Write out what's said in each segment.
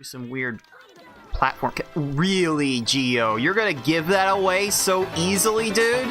Do some weird platform. Really, Geo? You're gonna give that away so easily, dude?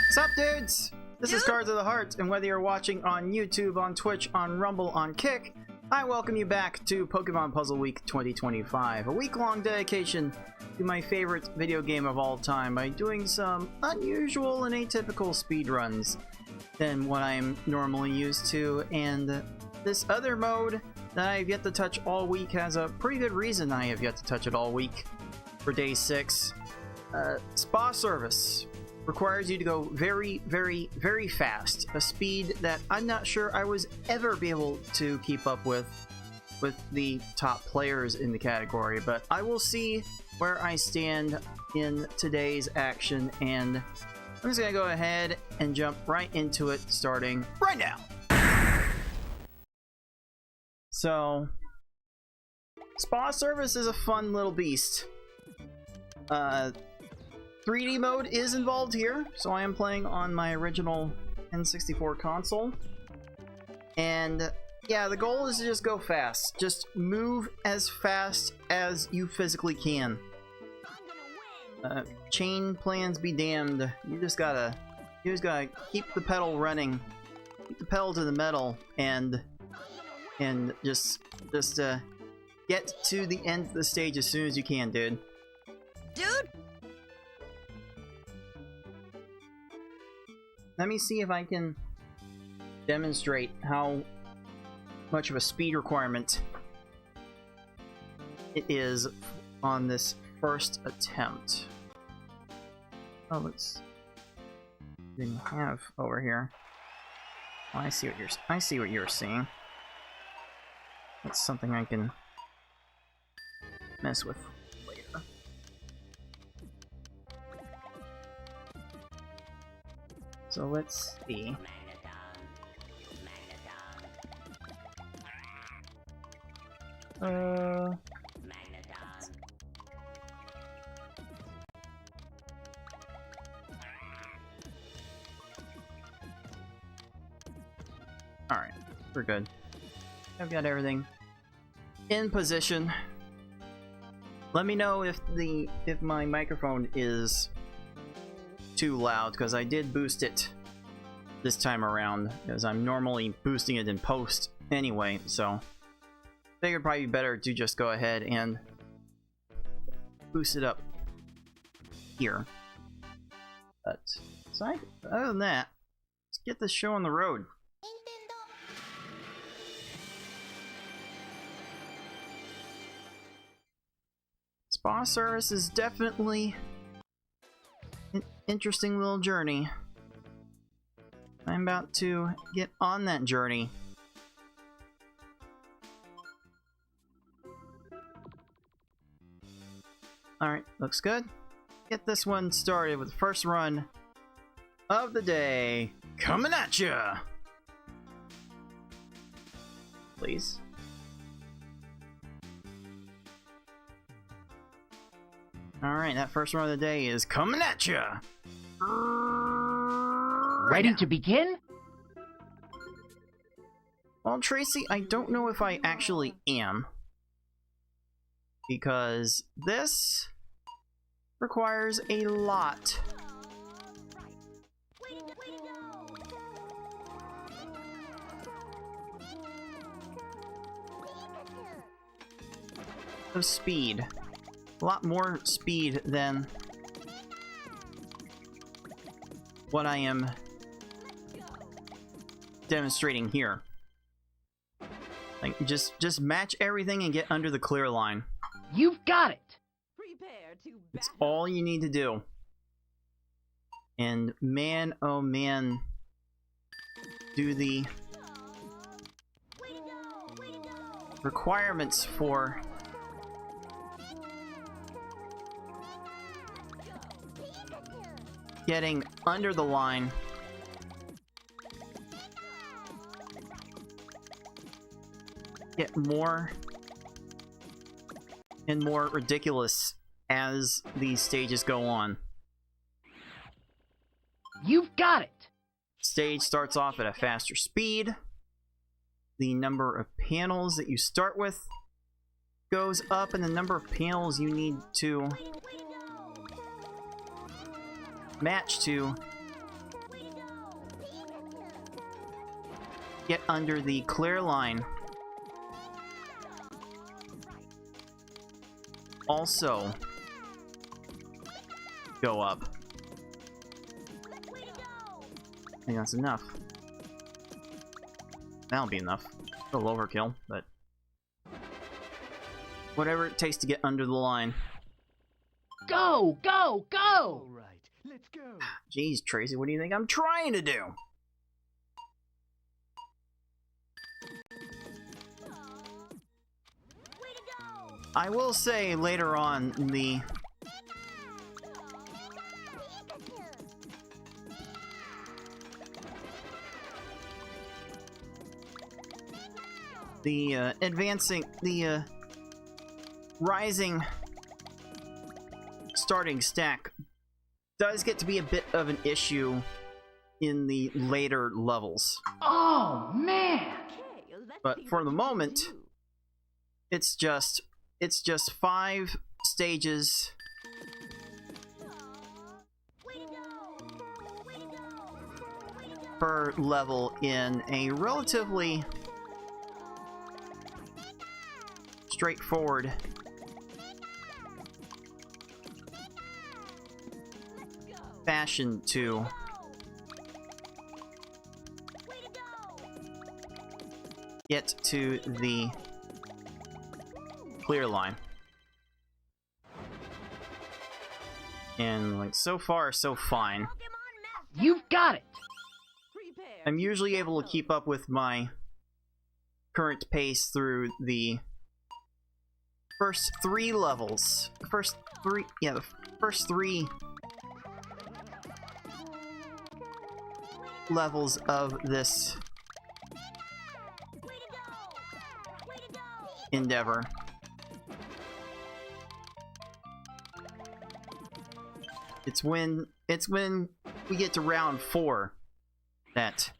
What's up, dudes? This is Cards of the Heart, and whether you're watching on YouTube, on Twitch, on Rumble, on Kick, I welcome you back to Pokemon Puzzle Week 2025, a week-long dedication to my favorite video game of all time by doing some unusual and atypical speedruns than what I'm normally used to, and this other mode that I have yet to touch all week has a pretty good reason I have yet to touch it all week for day 6. Spa service requires you to go very, very, very fast, a speed that I'm not sure I was ever be able to keep up with the top players in the category, but I will see where I stand in today's action, and I'm just gonna go ahead and jump right into it, starting right now. So, spa service is a fun little beast. 3D mode is involved here, so I am playing on my original N64 console. And yeah, the goal is to just go fast. Just move as fast as you physically can. Chain plans be damned. You just gotta keep the pedal running, keep the pedal to the metal, and just get to the end of the stage as soon as you can, dude. Dude. Let me see if I can demonstrate how much of a speed requirement it is on this first attempt. Oh, let's didn't have over here. Oh, I see what you're seeing. That's something I can mess with later. So let's see. Alright, we're good. I've got everything in position. Let me know if my microphone is too loud, because I did boost it this time around, because I'm normally boosting it in post anyway, so figured probably better to just go ahead and boost it up here. But other than that, let's get this show on the road. Spa service is definitely an interesting little journey. I'm about to get on that journey. Alright, looks good. Get this one started with the first run of the day. Coming at ya! Please. Alright, that first run of the day is coming at ya! Ready to begin? Well, Tracy, I don't know if I actually am. Because this requires a lot of speed. A lot more speed than what I am demonstrating here. Like, just match everything and get under the clear line. You've got it. It's all you need to do. And man, oh man, do the requirements for getting under the line get more and more ridiculous as these stages go on. You've got it! Stage starts off at a faster speed. The number of panels that you start with goes up, and the number of panels you need to match to get under the clear line also go up. I think that's enough. That'll be enough. A little overkill, but whatever it takes to get under the line. Go! Go! Go! All right, let's go. Jeez, Tracy, what do you think I'm trying to do? I will say later on, the rising starting stack does get to be a bit of an issue in the later levels. Oh, man! But for the moment, it's just 5 stages per level in a relatively straightforward fashion to get to the clear line. And like so far so fine. You've got it! I'm usually able to keep up with my current pace through the first 3 levels. The first 3 levels of this endeavor. It's when we get to round 4 that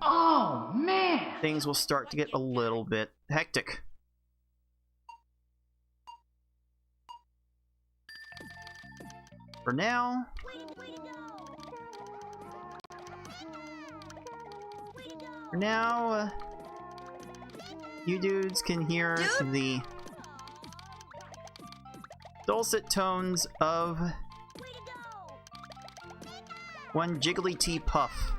Oh, man! things will start to get a little bit hectic. For now, you dudes can hear the dulcet tones of one Jigglypuff Puff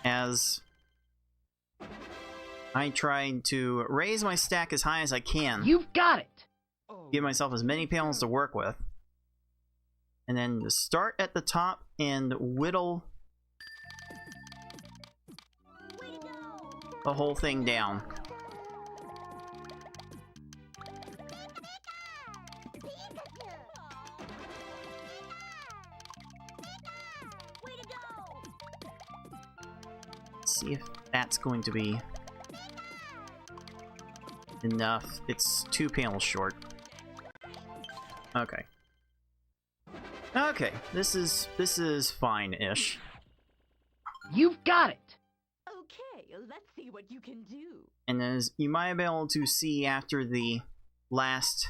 as I try to raise my stack as high as I can. You've got it! Give myself as many panels to work with. And then to start at the top and whittle the whole thing down. Let's see if that's going to be enough. It's 2 panels short. Okay. Okay, this is fine-ish. You've got it! Okay, let's see what you can do. And as you might be able to see after the last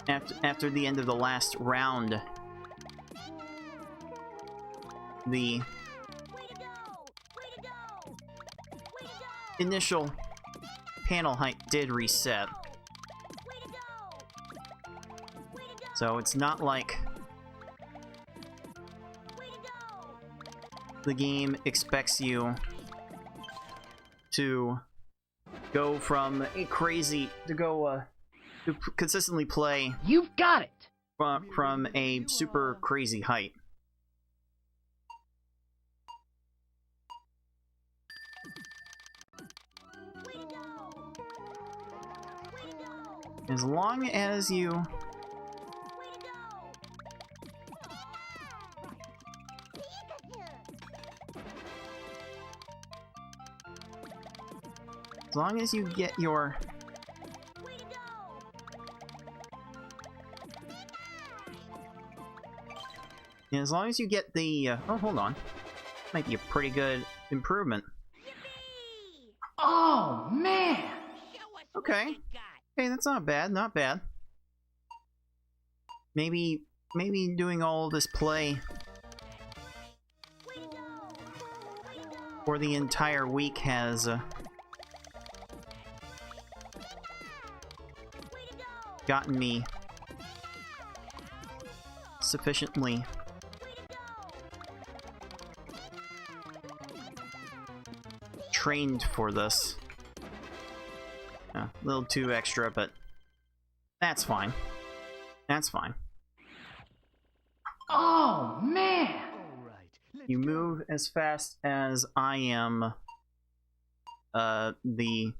after the end of the last round, the initial panel height did reset. So it's not like the game expects you to go from a crazy to consistently play. You've got it! From a super crazy height. As long as you As long as you get your... Yeah, as long as you get the... oh, hold on. Might be a pretty good improvement. Oh, man! Okay. Hey, that's not bad, not bad. Maybe doing all this play for the entire week has gotten me sufficiently trained for this. A little too extra, but that's fine. That's fine. Oh, man! You move as fast as I am the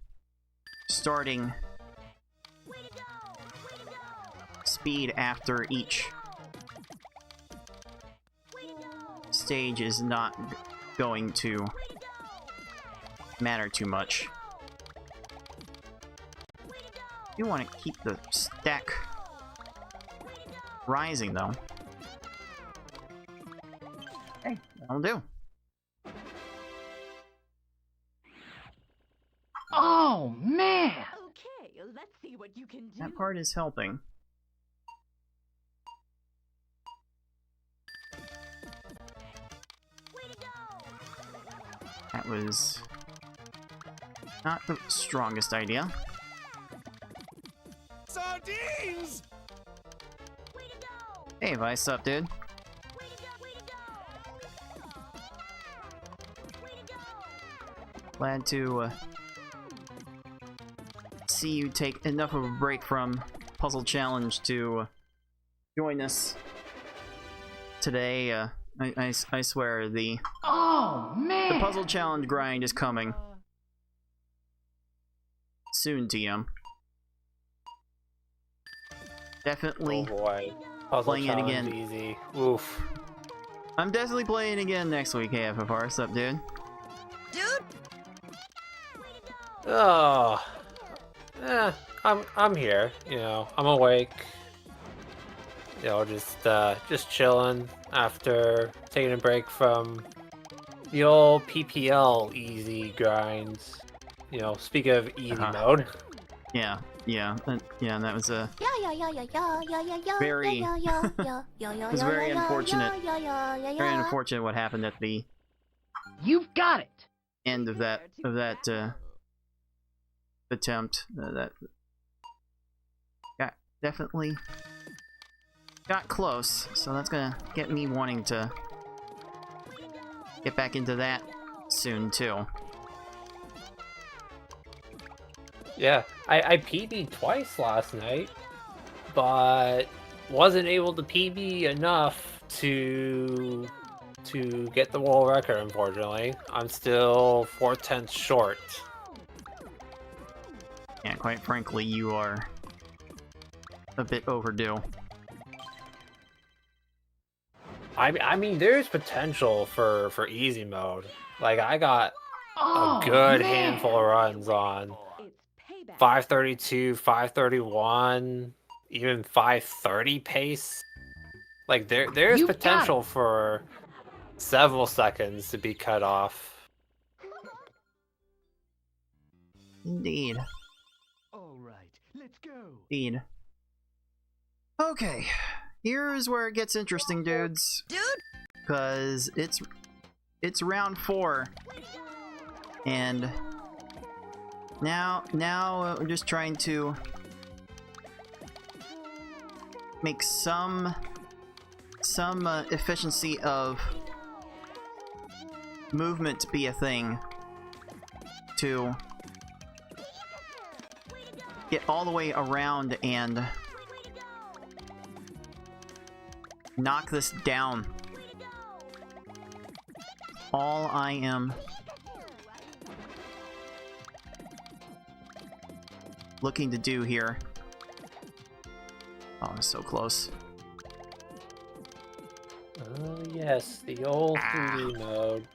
starting speed after each stage is not going to matter too much. You want to keep the stack rising, though. Hey, that'll do. Oh, man! Okay, let's see what you can do. That part is helping. That was not the strongest idea. Sardines! Hey, Vice, up, dude? Glad to see you take enough of a break from Puzzle Challenge to join us today. I swear the man! The Puzzle Challenge grind is coming soon, TM. Definitely. Oh boy. Puzzle playing it challenge again. Easy. Oof. I'm definitely playing again next week, AFFR. What's up, dude? Oh. I'm here. You know, I'm awake. You know, just chilling after taking a break from the old PPL easy grinds. You know, speak of easy mode. Yeah, and that was a very it was very unfortunate. Very unfortunate what happened at the You've got it! end of that attempt. That definitely got close, so that's gonna get me wanting to get back into that soon too. Yeah, I PB'd twice last night, but wasn't able to PB enough to get the world record, unfortunately. I'm still 4/10 short. Yeah, quite frankly, you are a bit overdue. I mean, there's potential for easy mode. Like, I got Oh, a good man. handful of runs on It's payback. 532, 531, even 530 pace. Like, there's You've got potential for several seconds to be cut off. Indeed. All right, let's go. Indeed. Okay, here's where it gets interesting, dudes. Because it's round 4, and now we're just trying to make some efficiency of movement be a thing to get all the way around and knock this down. All I am looking to do here. Oh, I'm so close. Oh yes, the old 3D mode.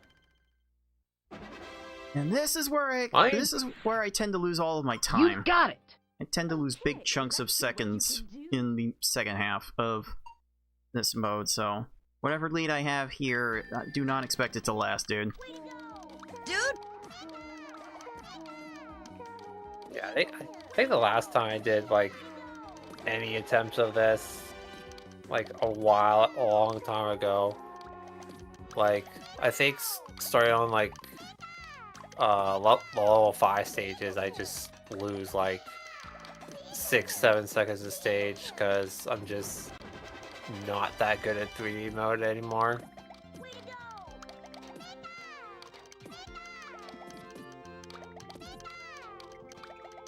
And this is where I tend to lose all of my time. You've got it. I tend to lose big chunks of seconds in the second half of this mode, so whatever lead I have here, do not expect it to last, dude. Yeah, I think the last time I did like any attempts of this, like a long time ago, like I think starting on like level 5 stages, I just lose like 6-7 seconds a stage because I'm just not that good at 3D mode anymore.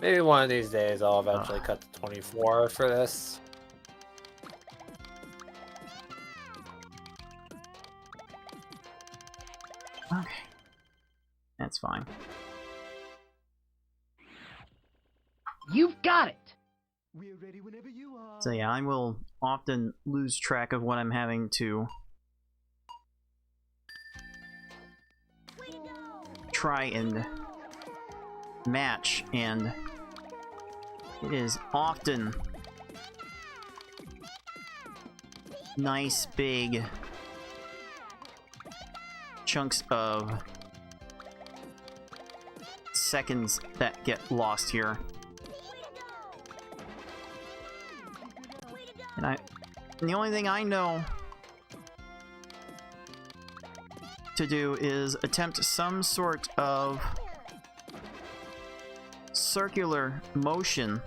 Maybe one of these days I'll eventually cut to 24 for this. Okay. That's fine. You've got it. We're ready whenever you are. So yeah, I will often lose track of what I'm having to try and match, and it is often nice big chunks of seconds that get lost here. And the only thing I know to do is attempt some sort of circular motion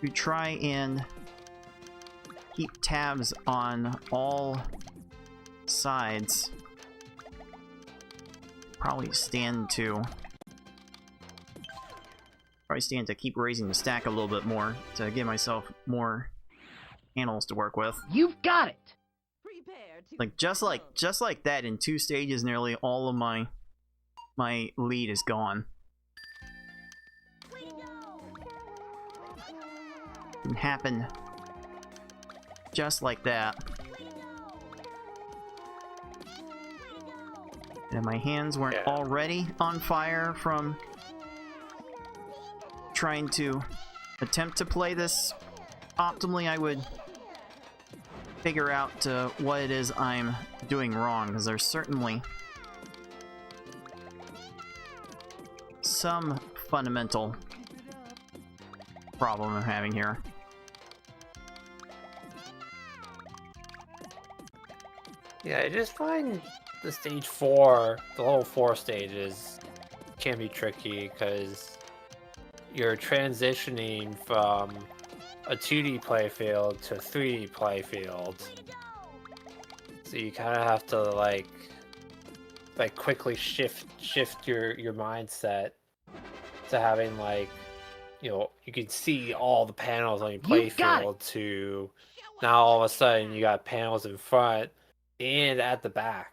to try and keep tabs on all sides. Probably stand to keep raising the stack a little bit more to give myself more panels to work with. You've got it. Like just like that, in 2 stages, nearly all of my lead is gone. It can happen just like that. And my hands weren't already on fire from trying to attempt to play this optimally, I would figure out what it is I'm doing wrong, because there's certainly some fundamental problem I'm having here. Yeah, I just find the level 4 stages can be tricky because you're transitioning from a 2D playfield to a 3D playfield. So you kind of have to like quickly shift your mindset to having like, you know, you can see all the panels on your playfield to now all of a sudden you got panels in front and at the back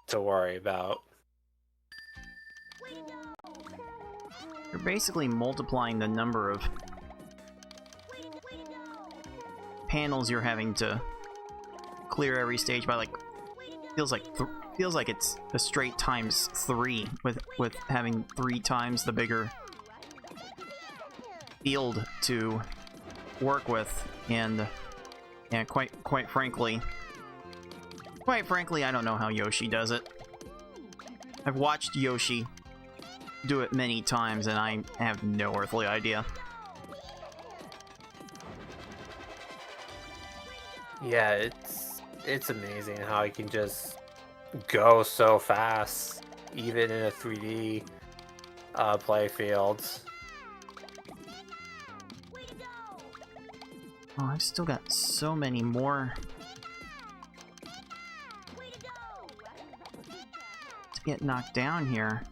to worry about. You're basically multiplying the number of panels you're having to clear every stage by, like, feels like it's a straight times 3 with having 3 times the bigger field to work with. And yeah, quite frankly, I don't know how Yoshi does it. I've watched Yoshi do it many times, and I have no earthly idea. Yeah, it's amazing how he can just go so fast, even in a 3D playfield. Oh, I've still got so many more to get knocked down here.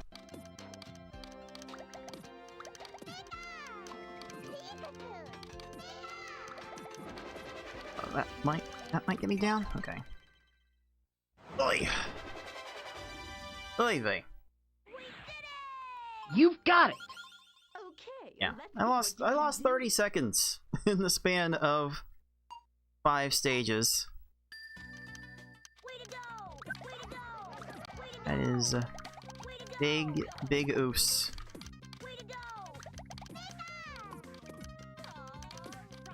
Oh, that might get me down? Okay. Oy! Oy vey. You've got it. Okay. Yeah, let's see I what you lost can do. 30 seconds in the span of 5 stages. That is a big, big oos.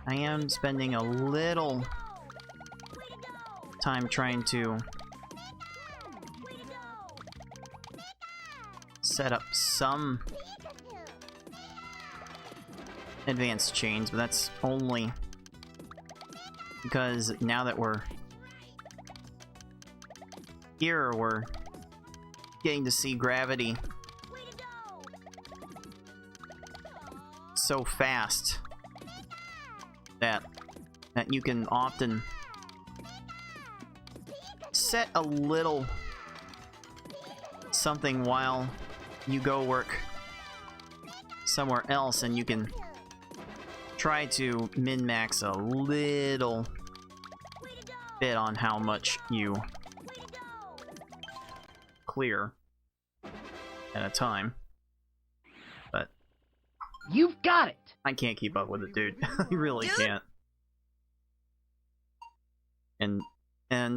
I am spending a little time trying to set up some advanced chains, but that's only because now that we're here, we're getting to see gravity so fast that you can often set a little something while you go work somewhere else, and you can try to min-max a little bit on how much you clear at a time. But You've got it! I can't keep up with it, dude. I really can't. And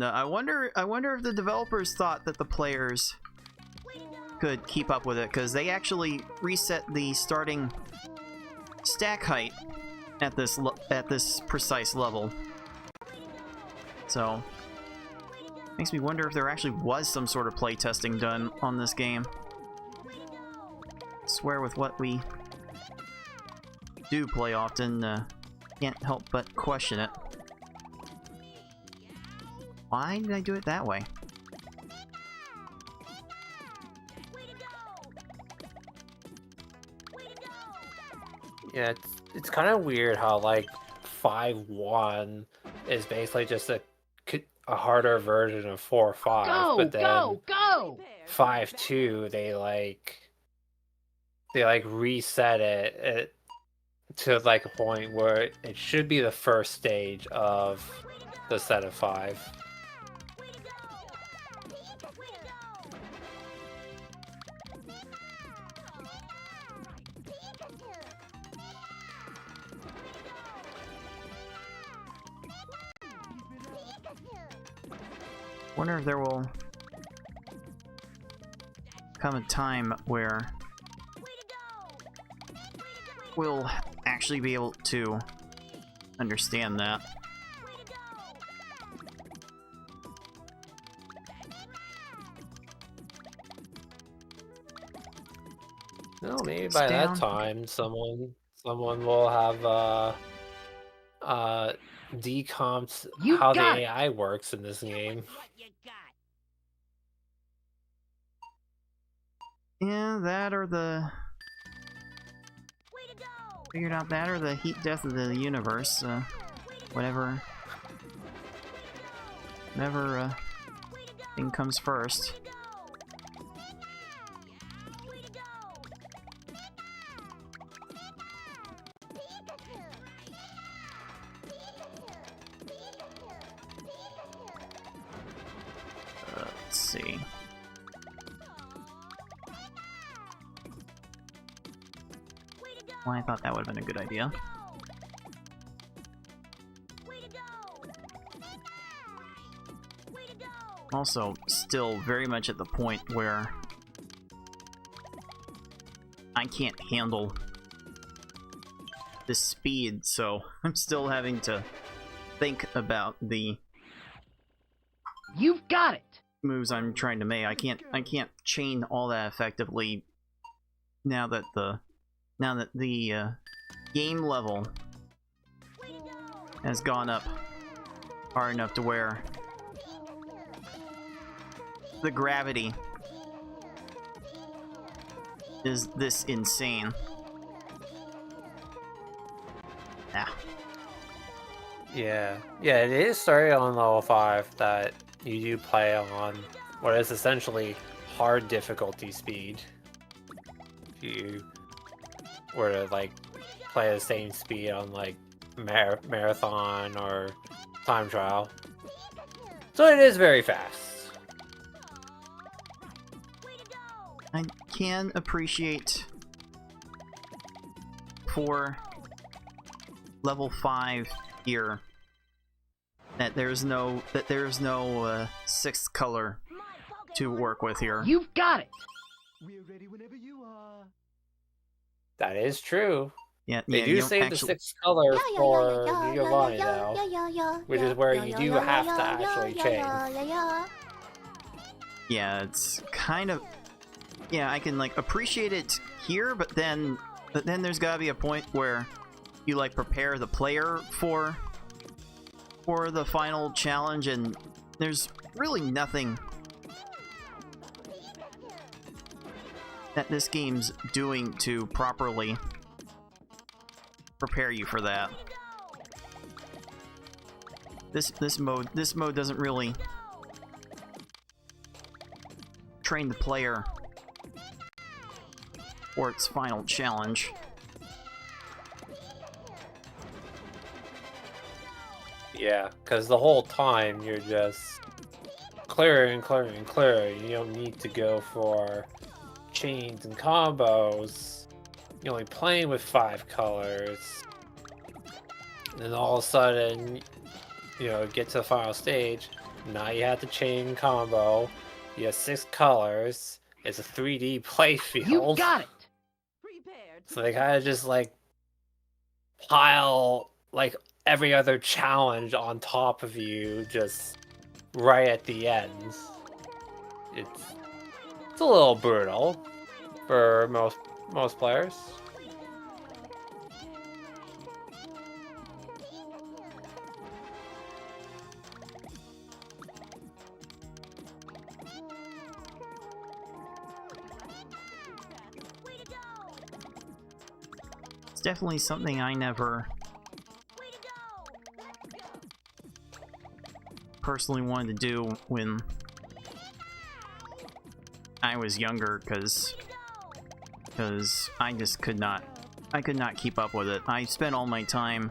I wonder if the developers thought that the players could keep up with it, because they actually reset the starting stack height at this precise level. So makes me wonder if there actually was some sort of playtesting done on this game. I swear, with what we do play often, can't help but question it. Why did I do it that way? Yeah, it's kind of weird how like 5.1 is basically just a harder version of 4.5, Go, but then go! 5.2 they reset it to like a point where it should be the first stage of the set of 5. Wonder if there will come a time where we'll actually be able to understand that. No, maybe by that time someone will have decomped how the AI works in this game. Yeah, that or the... Figured out that or the heat death of the universe. Whatever thing comes first. Let's see. Well, I thought that would have been a good idea. Also, still very much at the point where I can't handle the speed, so I'm still having to think about the You've got it! moves I'm trying to make. I can't chain all that effectively now that the game level has gone up far enough to where the gravity is this insane. Ah. Yeah, it is starting on level 5 that you do play on what is essentially hard difficulty speed. If you were to like play the same speed on like marathon or time trial, so it is very fast. I can appreciate for level 5 here that there's no sixth color to work with here. You've got it. We're ready whenever you are. That is true. Yeah, They yeah, do you don't save actually... the 6 colors for Giovanni though, which is where you do have to actually chain. Yeah, it's kind of... Yeah, I can, like, appreciate it here, but then there's gotta be a point where you, like, prepare the player for the final challenge, and there's really nothing that this game's doing to properly prepare you for that. This mode doesn't really train the player for its final challenge. Yeah, because the whole time you're just clearing. You don't need to go for chains and combos. You're only playing with 5 colors. And then all of a sudden, you know, get to the final stage. Now you have to chain combo. You have 6 colors. It's a 3D playfield. You've got it. So they kind of just like pile like every other challenge on top of you, just right at the end. It's a little brutal for most players. It's definitely something I never personally wanted to do when I was younger, because I just could not keep up with it. I spent all my time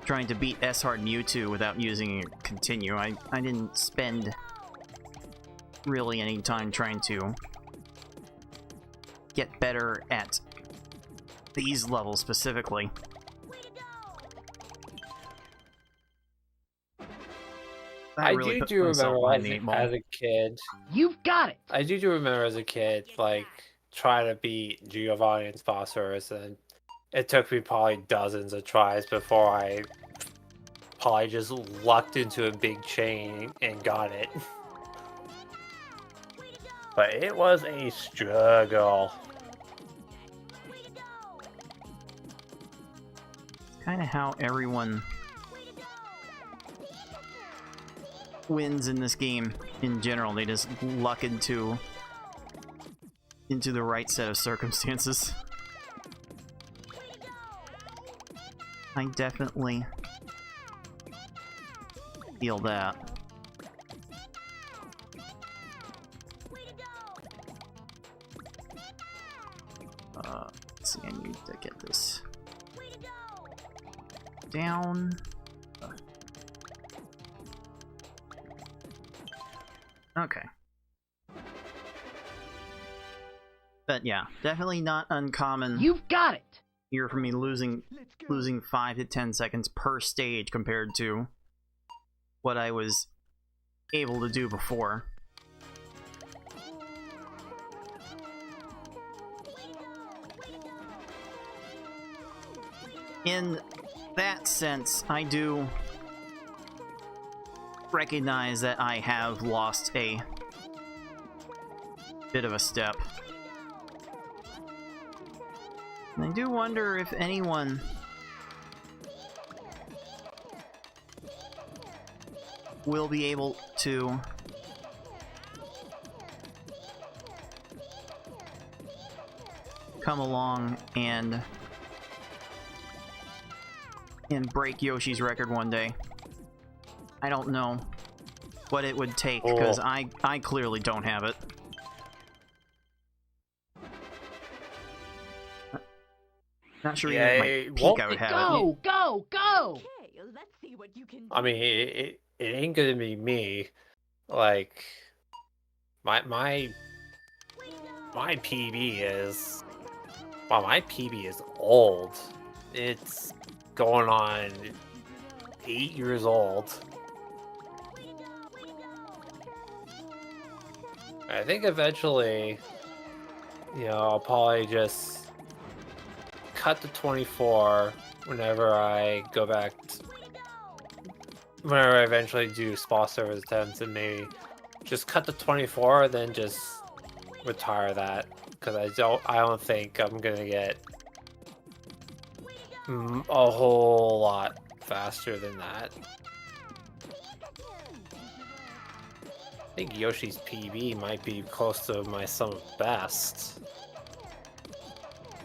trying to beat S-Hard Mewtwo without using a continue. I didn't spend really any time trying to get better at these levels specifically. I really do myself remember behind the 8 ball. as a kid. You've got it. I do remember as a kid, like, trying to beat Giovanni and Spassorus, and it took me probably dozens of tries before I probably just lucked into a big chain and got it. But it was a struggle. It's kind of how everyone wins in this game in general. They just luck into the right set of circumstances. I definitely feel that. Let's see, I need to get this down. Okay. But yeah, definitely not uncommon. You've got it. Here for me losing 5 to 10 seconds per stage compared to what I was able to do before. In that sense, I do recognize that I have lost a bit of a step. And I do wonder if anyone will be able to come along and break Yoshi's record one day. I don't know what it would take, because I clearly don't have it. Not sure even at my peak I would have it. Go! Okay, let's see what you can do. I mean, it ain't gonna be me. Like, my PB is... Well, my PB is old. It's going on 8 years old. I think eventually, I'll probably just cut to 24 whenever I go back. Whenever I eventually do spa service attempts, and maybe just cut to 24, then just retire that, because I don't think I'm gonna get a whole lot faster than that. I think Yoshi's PB might be close to my sum of best.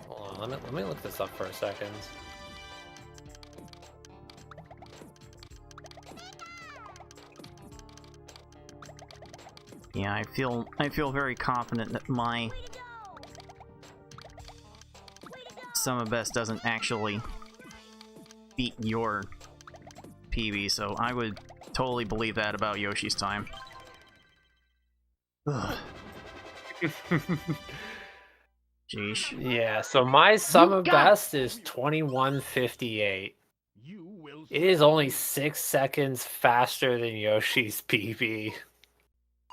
Hold on, let me look this up for a second. Yeah, I feel very confident that my sum of best doesn't actually beat your PB, so I would totally believe that about Yoshi's time. Ugh. Sheesh. Yeah, so my sum of best is 21:58. It is only 6 seconds faster than Yoshi's PB.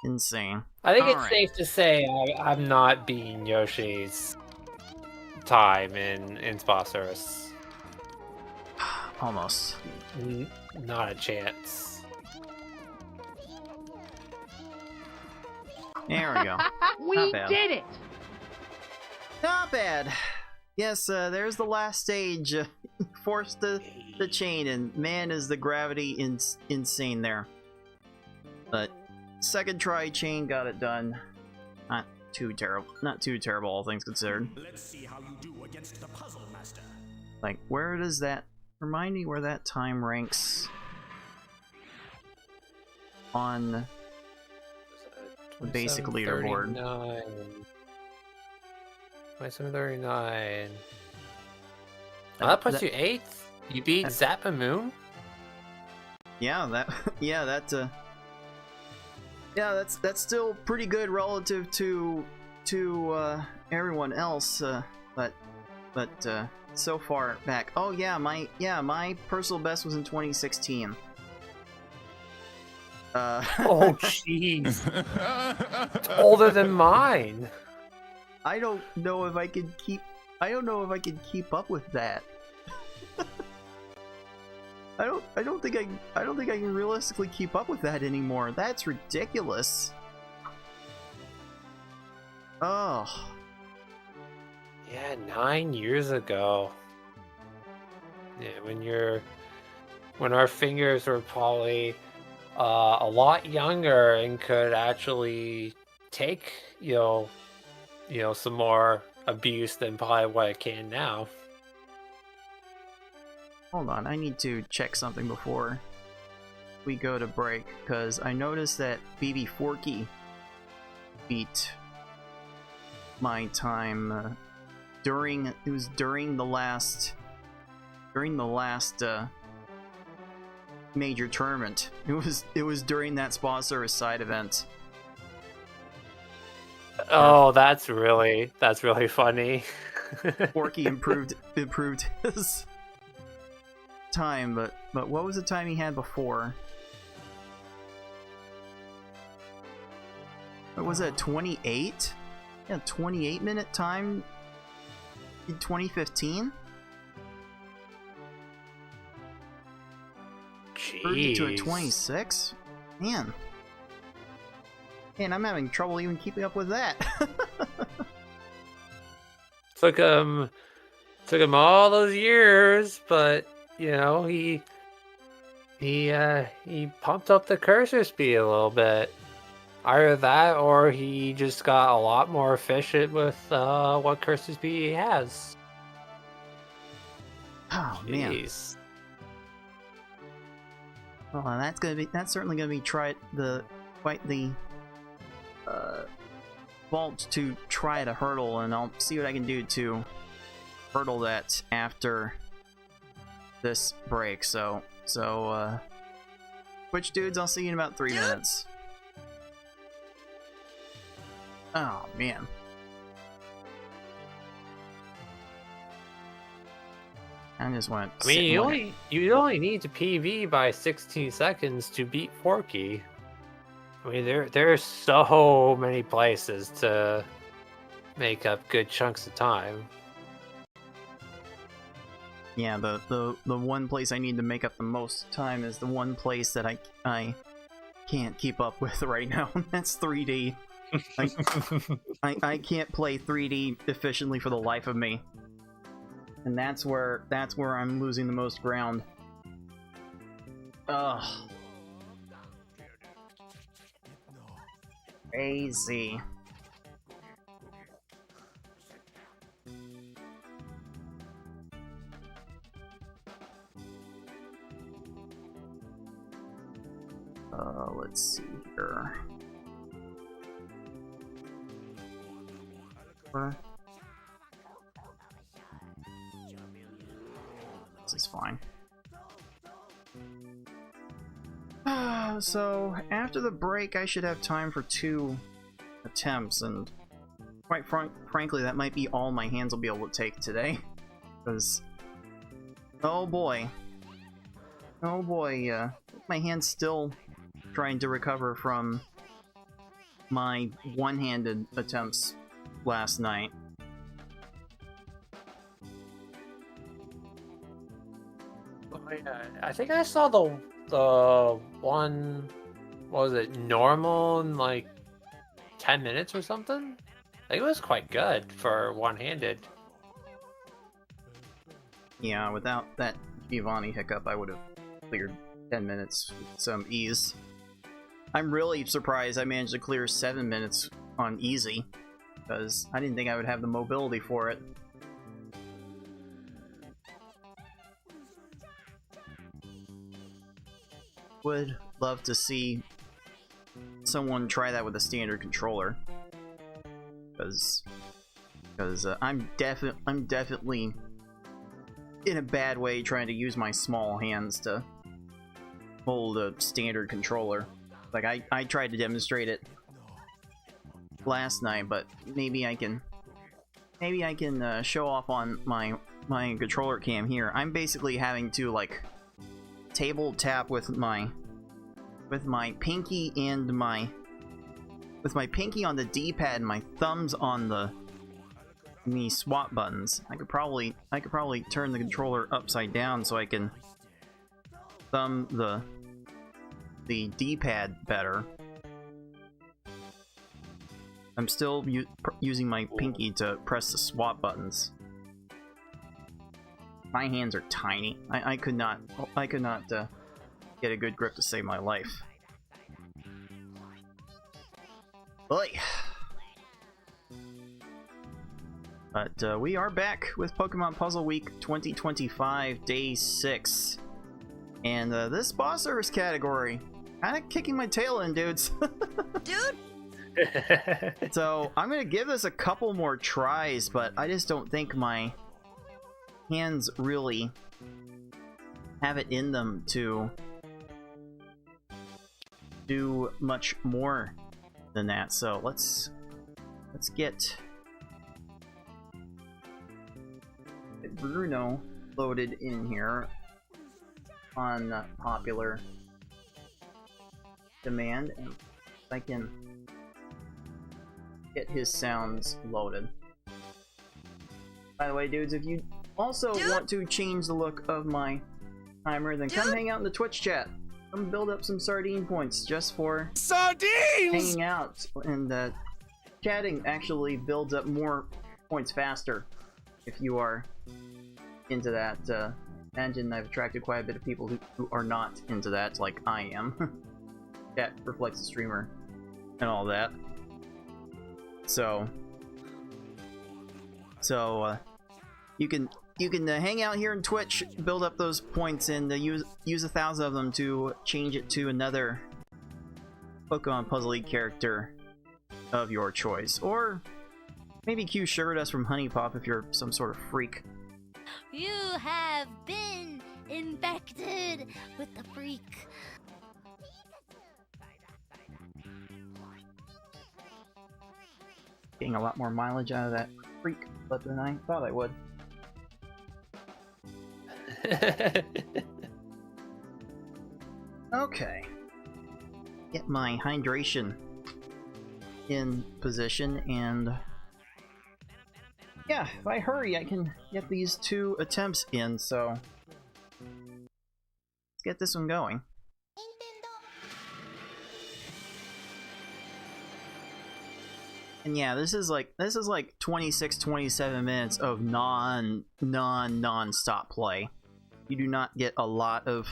Insane. I think it's Alright. safe to say I'm not beating Yoshi's time in spa service. Almost. Not a chance. There we go. We Not bad. did it! Not bad. Yes, there's the last stage. Force the chain, and man, is the gravity insane there. But second try chain got it done. Not too terrible, all things considered. Let's see how you do against the puzzle master. Like, where does that... Remind me where that time ranks on the basic leaderboard. 2739. Oh, that puts you 8th? You beat Zappa Moon? Yeah, that's still pretty good relative to everyone else, but so far back. Oh yeah, my personal best was in 2016. Oh jeez. It's older than mine. I don't know if I could keep up with that. I don't think I can realistically keep up with that anymore. That's ridiculous. Oh. Yeah, 9 years ago. Yeah, when our fingers were probably a lot younger and could actually take, some more abuse than probably what it can now. Hold on, I need to check something before we go to break, because I noticed that BB Forky beat my time during the last major tournament. It was during that spa service side event. Oh, that's really funny. Forky improved his time, but what was the time he had before? What was that, 28? Yeah, 28-minute time in 2015? Jeez. To a 26? Man, I'm having trouble even keeping up with that. Took him all those years, but he pumped up the cursor speed a little bit. Either that, or he just got a lot more efficient with what cursor speed he has. Oh man. Jeez. Well, that's certainly gonna be quite the vault to try to hurdle, and I'll see what I can do to hurdle that after this break. So Twitch dudes, I'll see you in about 3 minutes. Oh man. I just want to. I mean, you only need to PB by 16 seconds to beat Forky. I mean, there are so many places to make up good chunks of time. Yeah, the one place I need to make up the most time is the one place that I can't keep up with right now. That's 3D. I can't play 3D efficiently for the life of me. And that's where I'm losing the most ground. Ugh. Crazy. Let's see here. This is fine. So, after the break, I should have time for 2 attempts, and quite frankly, that might be all my hands will be able to take today. Because, oh boy, my hand's still trying to recover from my one-handed attempts last night. Oh, yeah. I think I saw the one, what was it, normal in like 10 minutes or something? I think it was quite good for one-handed. Yeah, without that Giovanni hiccup, I would have cleared 10 minutes with some ease. I'm really surprised I managed to clear 7 minutes on easy, because I didn't think I would have the mobility for it. Would love to see someone try that with a standard controller, because I'm definitely in a bad way trying to use my small hands to hold a standard controller. Like I tried to demonstrate it last night, but maybe I can show off on my controller cam here. I'm basically having to like table tap with my pinky and my pinky on the D-pad and my thumbs on the swap buttons. I could probably turn the controller upside down so I can thumb the D-pad better. I'm still using my pinky to press the swap buttons. My hands are tiny. I could not get a good grip to save my life. Oy. But we are back with Pokemon Puzzle Week 2025, Day 6. And this boss service category, kind of kicking my tail in, dudes. Dude! So, I'm going to give this a couple more tries, but I just don't think my hands really have it in them to do much more than that. So, let's get Bruno loaded in here on popular demand, and I can get his sounds loaded. By the way, dudes, if you also want to change the look of my timer, then come hang out in the Twitch chat. Come build up some sardine points just for Sardines! hanging out, and chatting actually builds up more points faster if you are into that. And I've attracted quite a bit of people who are not into that, like I am. Chat reflects the streamer and all that. So you can hang out here in Twitch, build up those points, and use 1,000 of them to change it to another Pokemon Puzzle League character of your choice, or maybe Q Sugar Dust from Honey Pop if you're some sort of freak. You have been infected with the freak. Getting a lot more mileage out of that freak clip than I thought I would. Okay. get my hydration in position, and yeah, if I hurry, I can get these 2 attempts in, so let's get this one going. And yeah, this is like 26-27 minutes of non-stop play. You do not get a lot of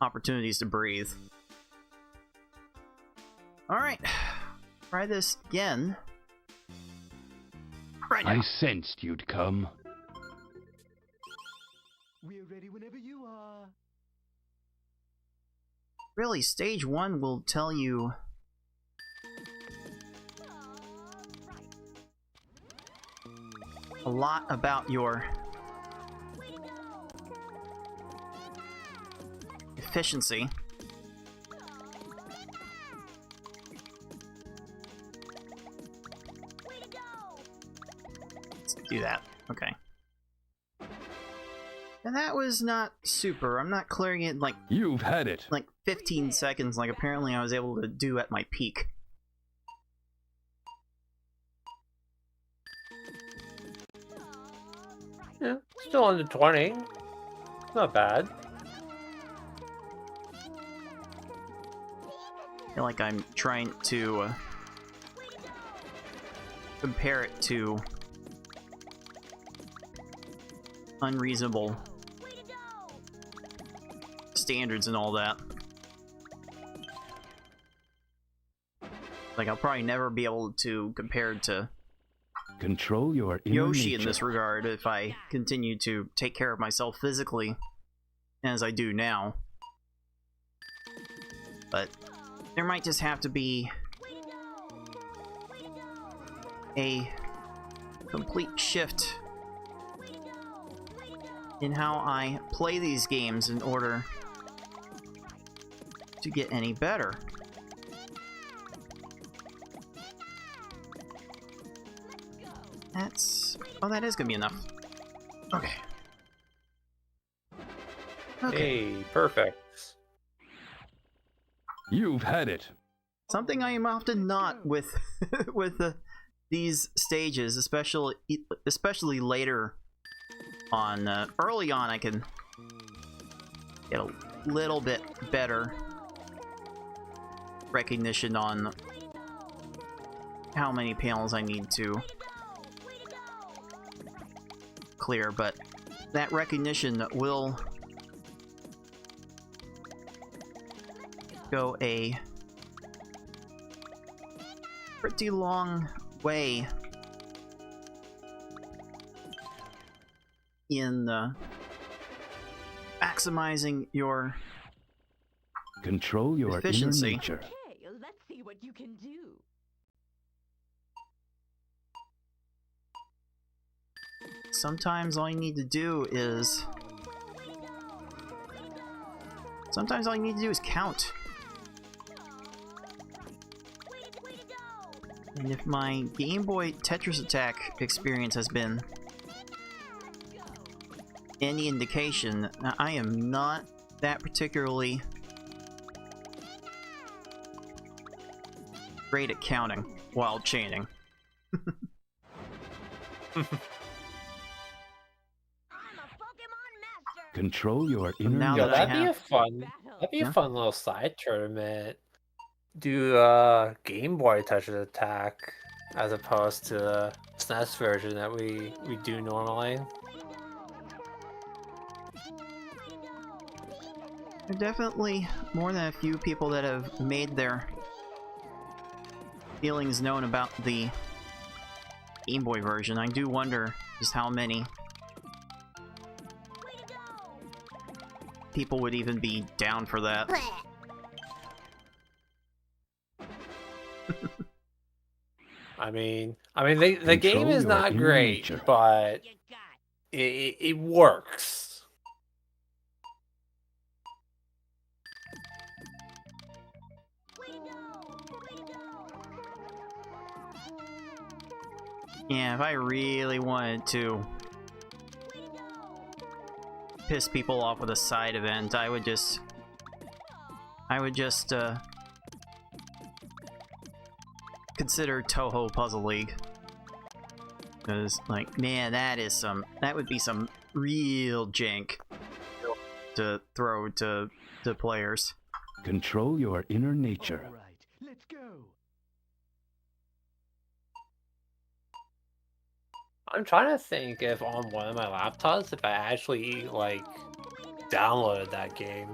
opportunities to breathe. Alright, try this again. Right now. I sensed you'd come. We're ready whenever you are. Really, stage 1 will tell you a lot about your efficiency. Let's do that. Okay. And that was not super. I'm not clearing it in You've had it. like 15 seconds like apparently I was able to do at my peak. Yeah, still under 20. Not bad. I feel like I'm trying to compare it to unreasonable standards and all that. Like, I'll probably never be able to compare it to Control your inner Yoshi in nature. this regard if I continue to take care of myself physically as I do now. But there might just have to be a complete shift in how I play these games in order to get any better. That's... oh, that is gonna be enough. Okay. Okay. Hey, perfect. You've had it. Something I am often not with these stages, especially later on. Early on, I can get a little bit better recognition on how many panels I need to clear, but that recognition will go a pretty long way in maximizing your Control your efficiency. inner nature. Okay, let's see what you can do. Sometimes all you need to do is count. And if my Game Boy Tetris Attack experience has been any indication, I am not that particularly great at counting while chaining. Control your inner Now Yeah, that I that'd be a have- fun Yeah. little side tournament. Do Game Boy Tetris Attack as opposed to the SNES version that we do normally. There are definitely more than a few people that have made their feelings known about the Game Boy version. I do wonder just how many people would even be down for that. I mean, the game Control is your not inner great, nature. but it works. Yeah, if I really wanted to piss people off with a side event, I would just consider Toho Puzzle League. Because, like, man, that would be some real jank to throw to players. Control your inner nature. All right, let's go. I'm trying to think if on one of my laptops, if I actually, like, downloaded that game.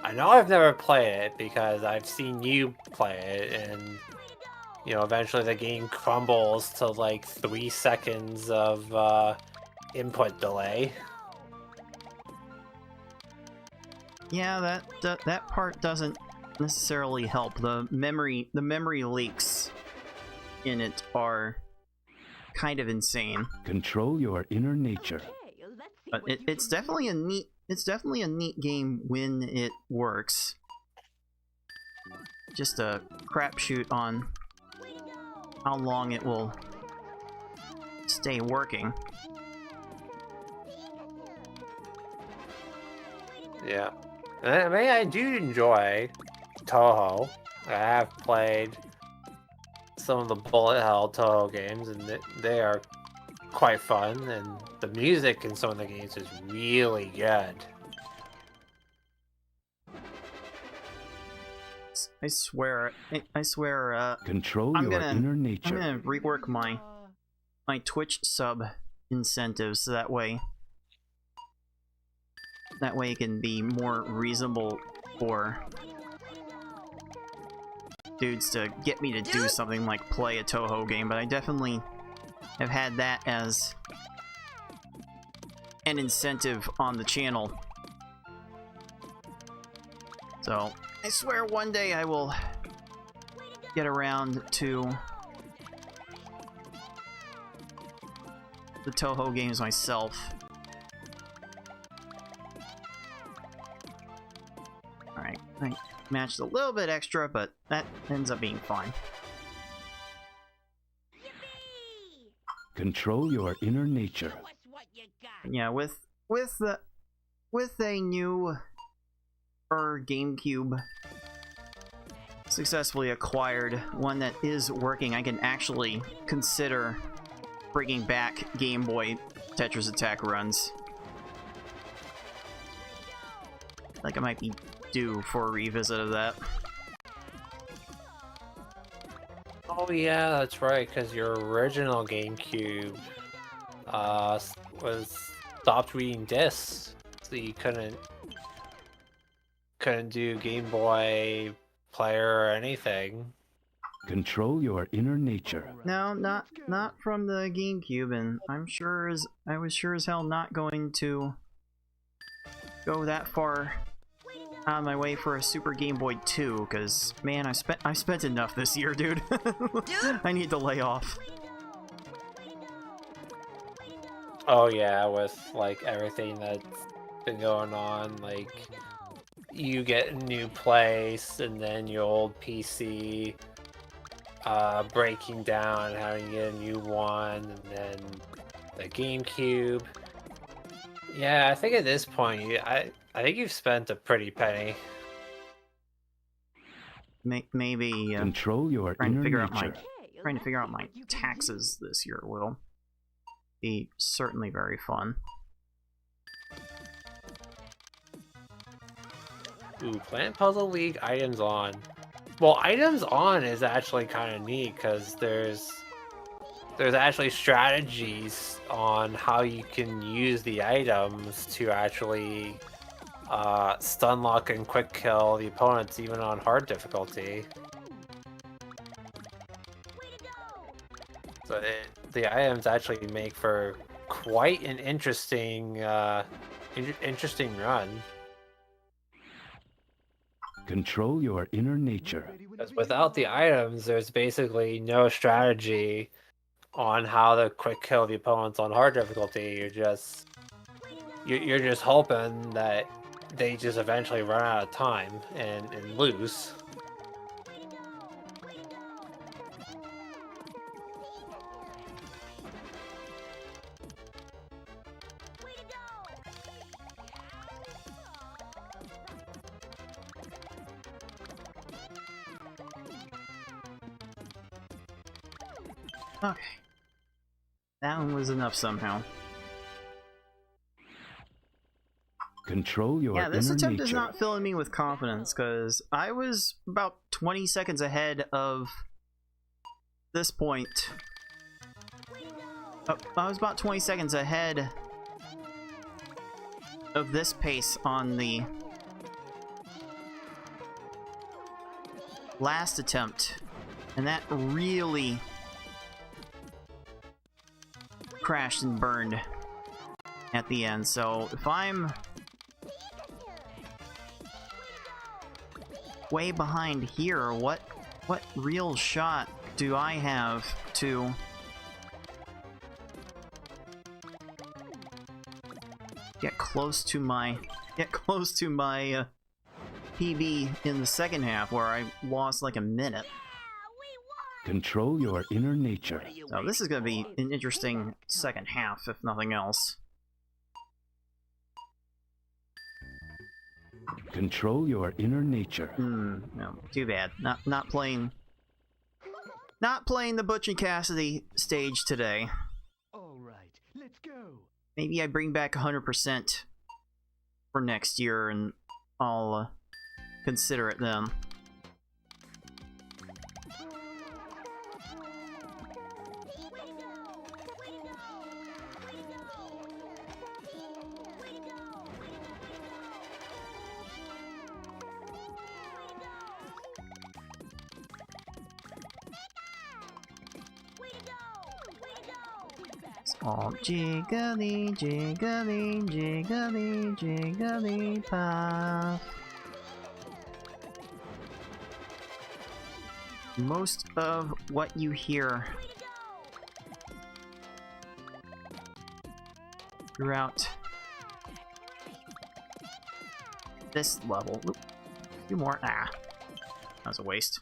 I know I've never played it because I've seen you play it, and, you know, eventually the game crumbles to, like, 3 seconds of, input delay. Yeah, that part doesn't necessarily help. The memory leaks in it are kind of insane. Control your inner nature. Okay, let's see But what you it's can definitely a neat game when it works. Just a crapshoot on how long it will stay working. Yeah. I mean, I do enjoy Toho. I have played some of the bullet hell Toho games, and they are quite fun, and the music in some of the games is really good. I swear, Control I'm your gonna- inner I'm nature. gonna rework my Twitch sub incentives so that way it can be more reasonable for dudes to get me to do something like play a Toho game, but I definitely have had that as an incentive on the channel. So, I swear one day I will get around to the Toho games myself. Alright, I matched a little bit extra, but that ends up being fine. Control your inner nature. Show us what you got. Yeah, with a new GameCube successfully acquired, one that is working, I can actually consider bringing back Game Boy Tetris Attack runs. Like I might be due for a revisit of that. Oh yeah, that's right, because your original GameCube was stopped reading discs, so you couldn't do Game Boy Player or anything. Control your inner nature. No, not from the GameCube, and I was sure as hell not going to go that far out of my way for a Super Game Boy 2, because man, I spent enough this year, dude. I need to lay off. Oh yeah, with like everything that's been going on, like you get a new place and then your old PC breaking down, having to get a new one, and then the GameCube. Yeah, I think at this point, I think you've spent a pretty penny. Maybe Control your trying to inner figure out my nature. trying to figure out my taxes this year will be certainly very fun. Ooh, Plant Puzzle League items on. Well, items on is actually kind of neat because there's actually strategies on how you can use the items to actually stun lock and quick kill the opponents even on hard difficulty. So the items actually make for quite an interesting interesting run. Control your inner nature. Because without the items, there's basically no strategy on how to quick kill the opponents on hard difficulty. You're just hoping that they just eventually run out of time and lose. Okay. That one was enough somehow. Control your Yeah, this inner attempt nature. is not filling me with confidence, because I was about 20 seconds ahead of this point. Oh, I was about 20 seconds ahead of this pace on the last attempt, and that really crashed and burned at the end. So if I'm way behind here, what real shot do I have to get close to my PB in the second half, where I lost like a minute? Control your inner nature. So this is going to be an interesting second half, if nothing else. Control your inner nature. No, too bad. Not playing the Butch and Cassidy stage today. All right, let's go. Maybe I bring back 100% for next year, and I'll consider it then. Oh, jiggly, jiggly, jiggly, jiggly puff. Most of what you hear throughout this level. Oop, a few more. Ah, that was a waste.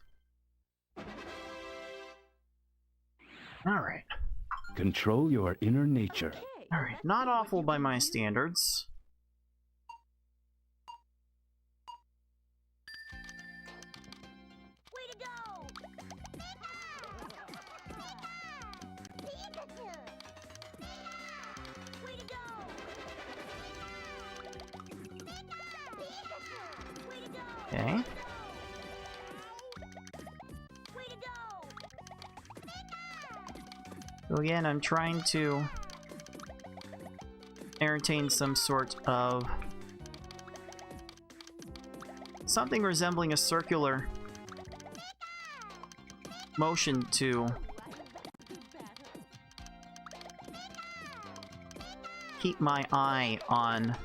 Alright. Control your inner nature. Alright, not awful by my standards. Okay. So again, I'm trying to entertain some sort of something resembling a circular motion to keep my eye on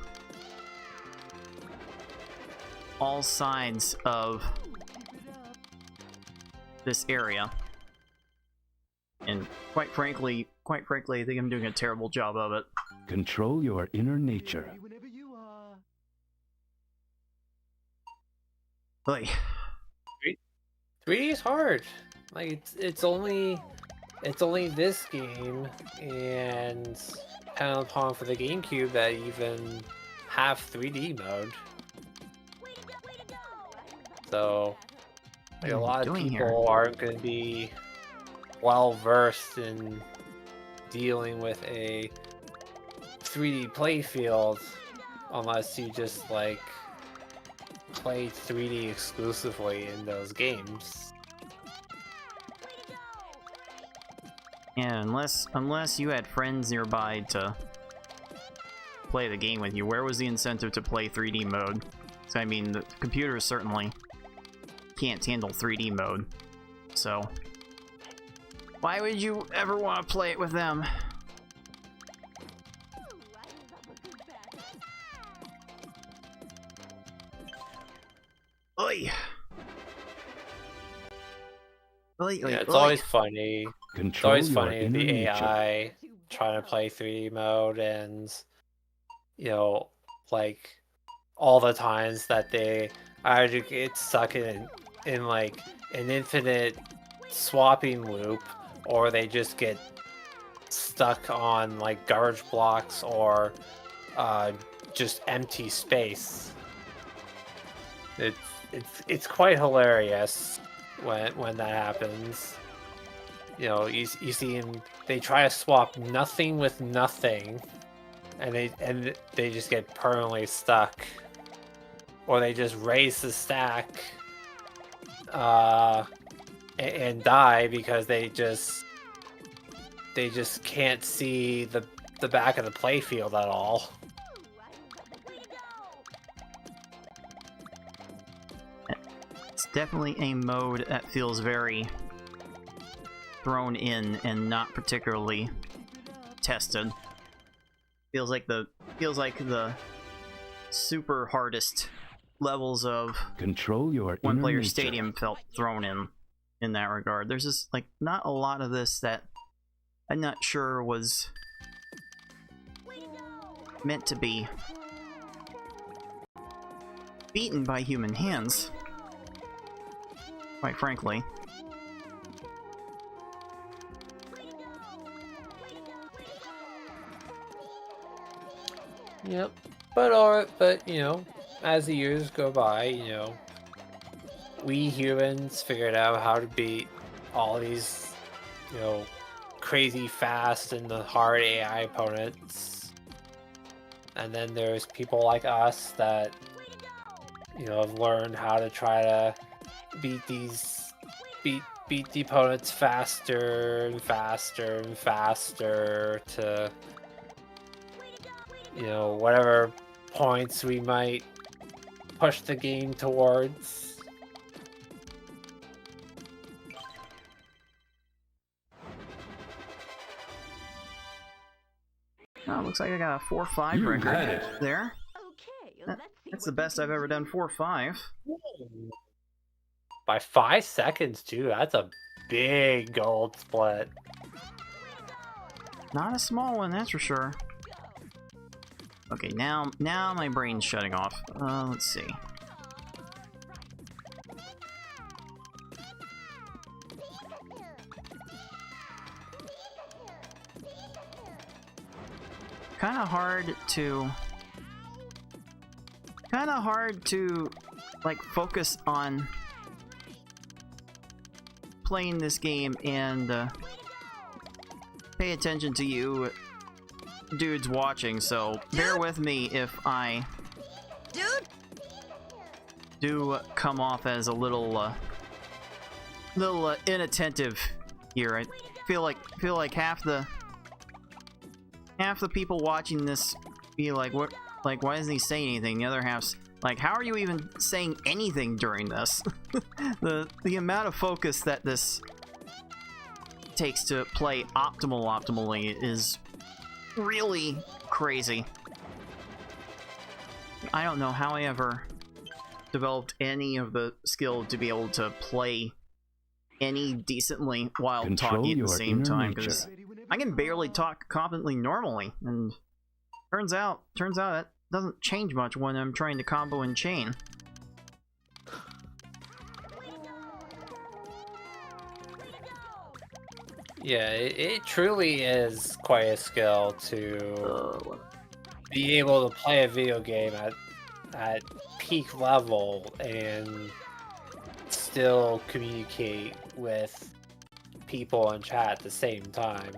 all sides of this area. And quite frankly, I think I'm doing a terrible job of it. Control your inner nature. Ready whenever you are. Like, 3D is hard. Like it's only this game and Pound Pong for the GameCube that even have 3D mode. So like, a lot of people aren't going to be well versed in dealing with a 3D playfield unless you just like play 3D exclusively in those games. Yeah, unless you had friends nearby to play the game with you, where was the incentive to play 3D mode? So, I mean, the computer certainly can't handle 3D mode, so why would you ever want to play it with them? Oi! Yeah, it's always funny. It's always funny, the AI trying to play 3D mode and, you know, like, all the times that they either get stuck in like, an infinite swapping loop, or they just get stuck on, like, garbage blocks or just empty space. It's quite hilarious when that happens. you know, you see them, they try to swap nothing with nothing, and they just get permanently stuck, or they just raise the stack and die because they just can't see the back of the playfield at all. It's definitely a mode that feels very thrown in and not particularly tested. Feels like the super hardest levels of Control your One inner Player nature. Stadium felt thrown in that regard. There's just like not a lot of this that I'm not sure was meant to be beaten by human hands, quite frankly. Yep. But you know, as the years go by, you know, we humans figured out how to beat all these, you know, crazy fast and the hard AI opponents. And then there's people like us that, you know, have learned how to try to beat the opponents faster and faster and faster to, you know, whatever points we might push the game towards. Oh, looks like I got a 4-5 You record had it. there. Okay, That- let's see That's what the best you I've can ever do. done. 4-5. By 5 seconds too. That's a big gold split. Not a small one, that's for sure. Okay, now my brain's shutting off. Let's see. Kind of hard to like focus on playing this game and pay attention to you dudes watching, so bear with me if I do come off as a little inattentive here. I feel like half the people watching this be like, what, like, why doesn't he say anything? The other half's like, how are you even saying anything during this? the amount of focus that this takes to play optimally is really crazy. I don't know how I ever developed any of the skill to be able to play any decently while Control talking at the your same inner time, nature. because I can barely talk competently normally, and turns out that doesn't change much when I'm trying to combo and chain. Yeah, it truly is quite a skill to be able to play a video game at peak level and still communicate with people in chat at the same time.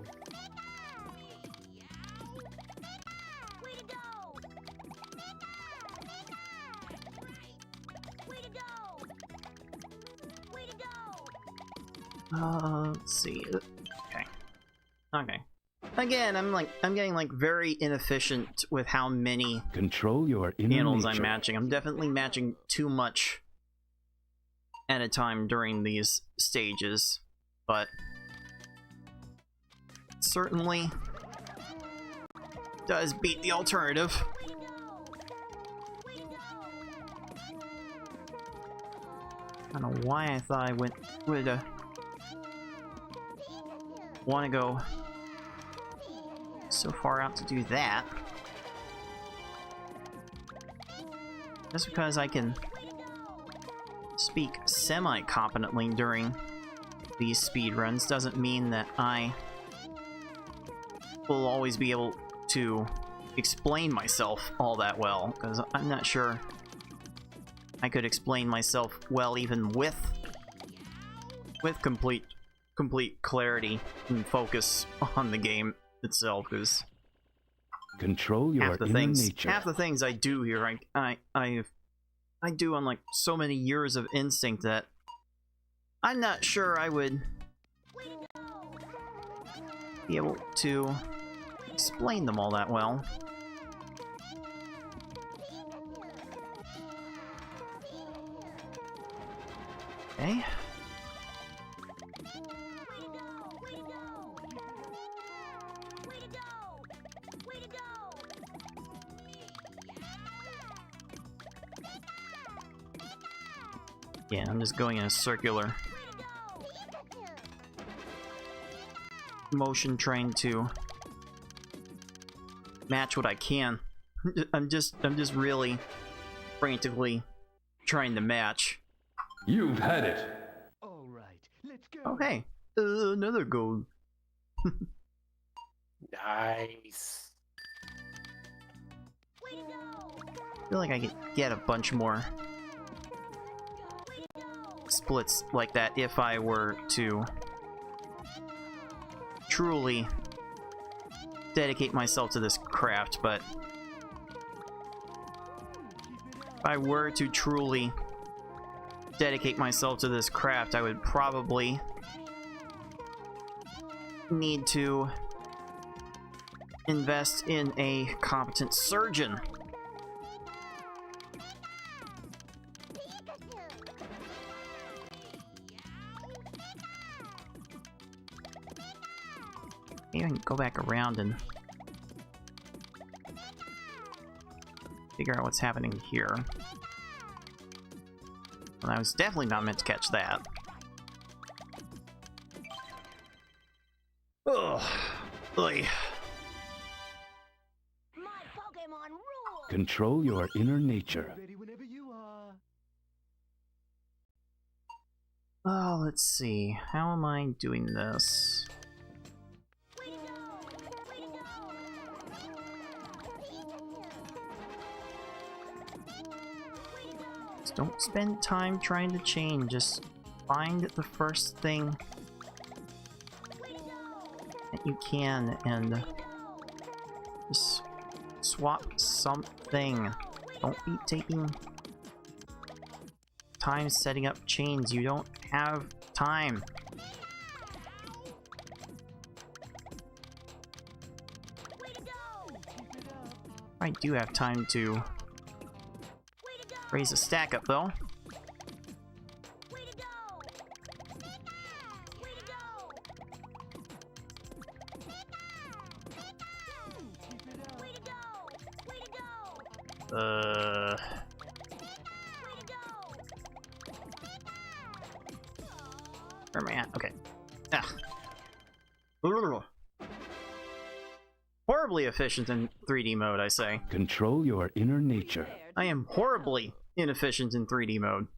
Let's see. Okay. Again, I'm getting like very inefficient with how many Control your inner panels nature. I'm matching. I'm definitely matching too much at a time during these stages, but certainly does beat the alternative. I don't know why I thought I would want to go so far out to do that. Just because I can speak semi-competently during these speedruns doesn't mean that I will always be able to explain myself all that well, because I'm not sure I could explain myself well even with complete complete clarity and focus on the game itself, because Control your half the inner things nature. I do here, I do on like so many years of instinct that I'm not sure I would be able to explain them all that well. Okay. Yeah, I'm just going in a circular motion, trying to match what I can. I'm just really frantically trying to match. You've had it. All right, let's go. Oh hey, another gold. Nice. I feel like I could get a bunch more splits like that if I were to truly dedicate myself to this craft, but if I were to truly dedicate myself to this craft, I would probably need to invest in a competent surgeon. Maybe I can go back around and figure out what's happening here. Well, I was definitely not meant to catch that. Ugh. Oy. My Pokemon rule. Control your inner nature. Ready whenever you are. Oh, let's see. How am I doing this? Just don't spend time trying to chain. Just find the first thing that you can and just swap something. Don't be taking time setting up chains. You don't have time. I do have time to raise a stack up though. Where am I at? Okay. Ah. Horribly efficient in 3D mode, I say. Control your inner nature. I am horribly inefficient in 3D mode.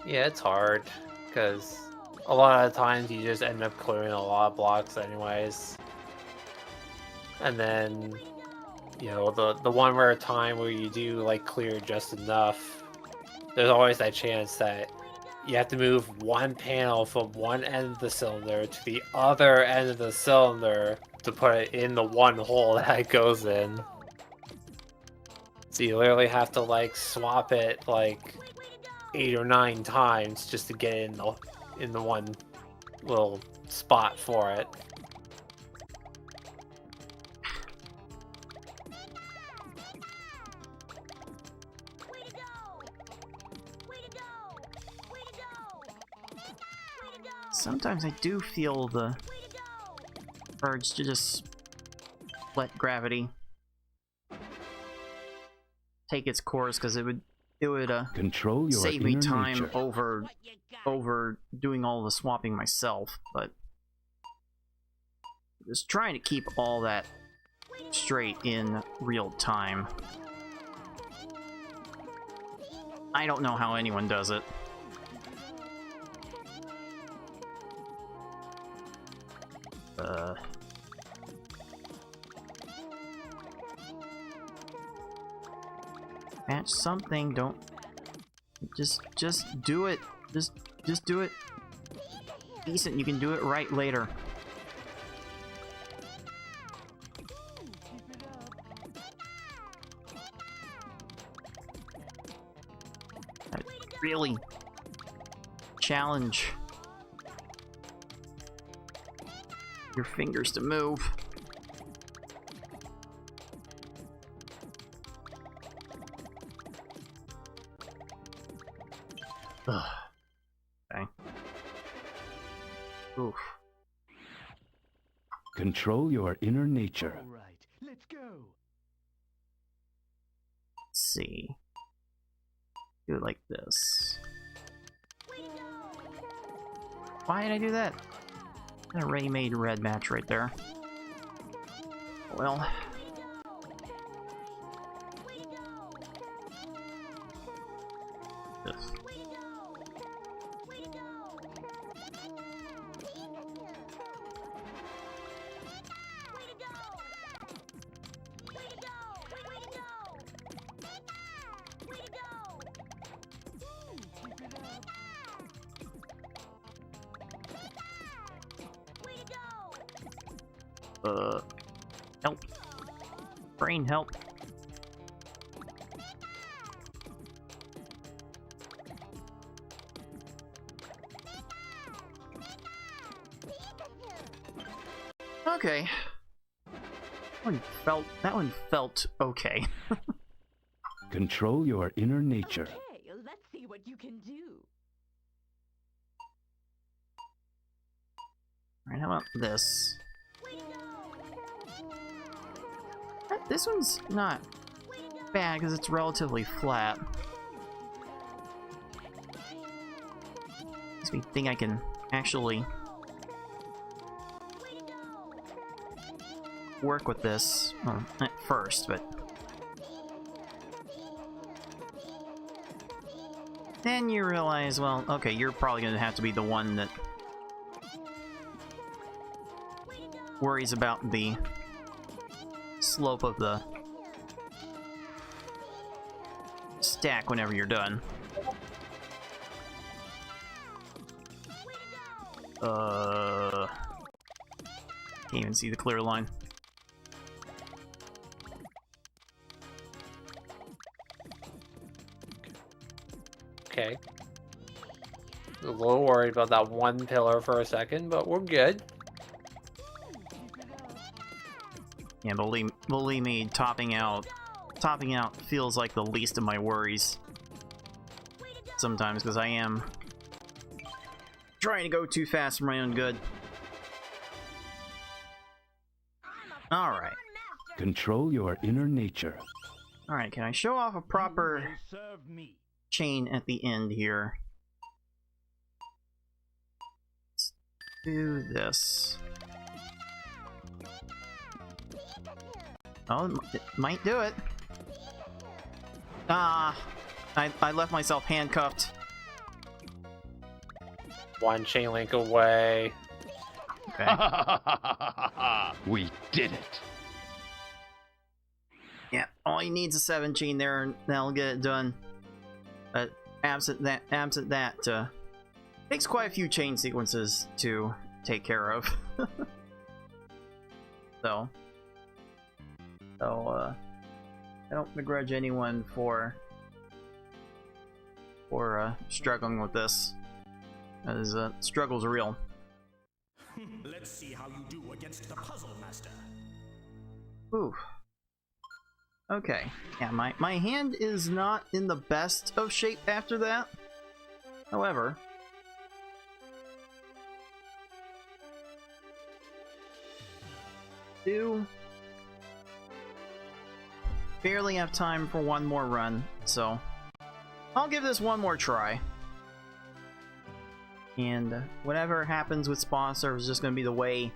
Yeah, it's hard, because a lot of the times you just end up clearing a lot of blocks anyways. And then, you know, the one rare time where you do, like, clear just enough, there's always that chance that you have to move one panel from one end of the cylinder to the other end of the cylinder to put it in the one hole that it goes in. So you literally have to, like, swap it, like, 8 or 9 times just to get in the one little spot for it. Sometimes I do feel the urge to just let gravity take its course, because it would Control your save me inner time nature. over doing all the swapping myself, but just trying to keep all that straight in real time. I don't know how anyone does it. Match something, don't... Just do it. Just do it decent. You can do it right later. Really challenge your fingers to move. Ugh. Okay. Oof. Control your inner nature. All right, let's go. Let's see. Do it like this. Why did I do that? An already made red match right there. Well. Ugh. Help. Brain, help. Okay. That one felt okay. Control your inner nature. Okay, let's see what you can do. Alright, how about this? This one's not bad because it's relatively flat. Makes me think I can actually work with this. Well, at first, but then you realize, well, okay, you're probably gonna have to be the one that worries about the slope of the stack whenever you're done. Can't even see the clear line. Okay. A little worried about that one pillar for a second, but we're good. Yeah, believe me, topping out feels like the least of my worries sometimes, because I am trying to go too fast for my own good. Alright. Control your inner nature. Alright, can I show off a proper Serve me. chain at the end here? Let's do this. Oh, it might do it. Ah, I left myself handcuffed. One chain link away. Okay. We did it. Yeah, all he needs is 7 chain there, and that'll get it done. But absent that, takes quite a few chain sequences to take care of. So I don't begrudge anyone for struggling with this, as struggle's real. Let's see how you do against the puzzle master. Ooh. Okay. Yeah, my hand is not in the best of shape after that. However, do barely have time for one more run, so I'll give this one more try. And whatever happens with Spa Serve is just going to be the way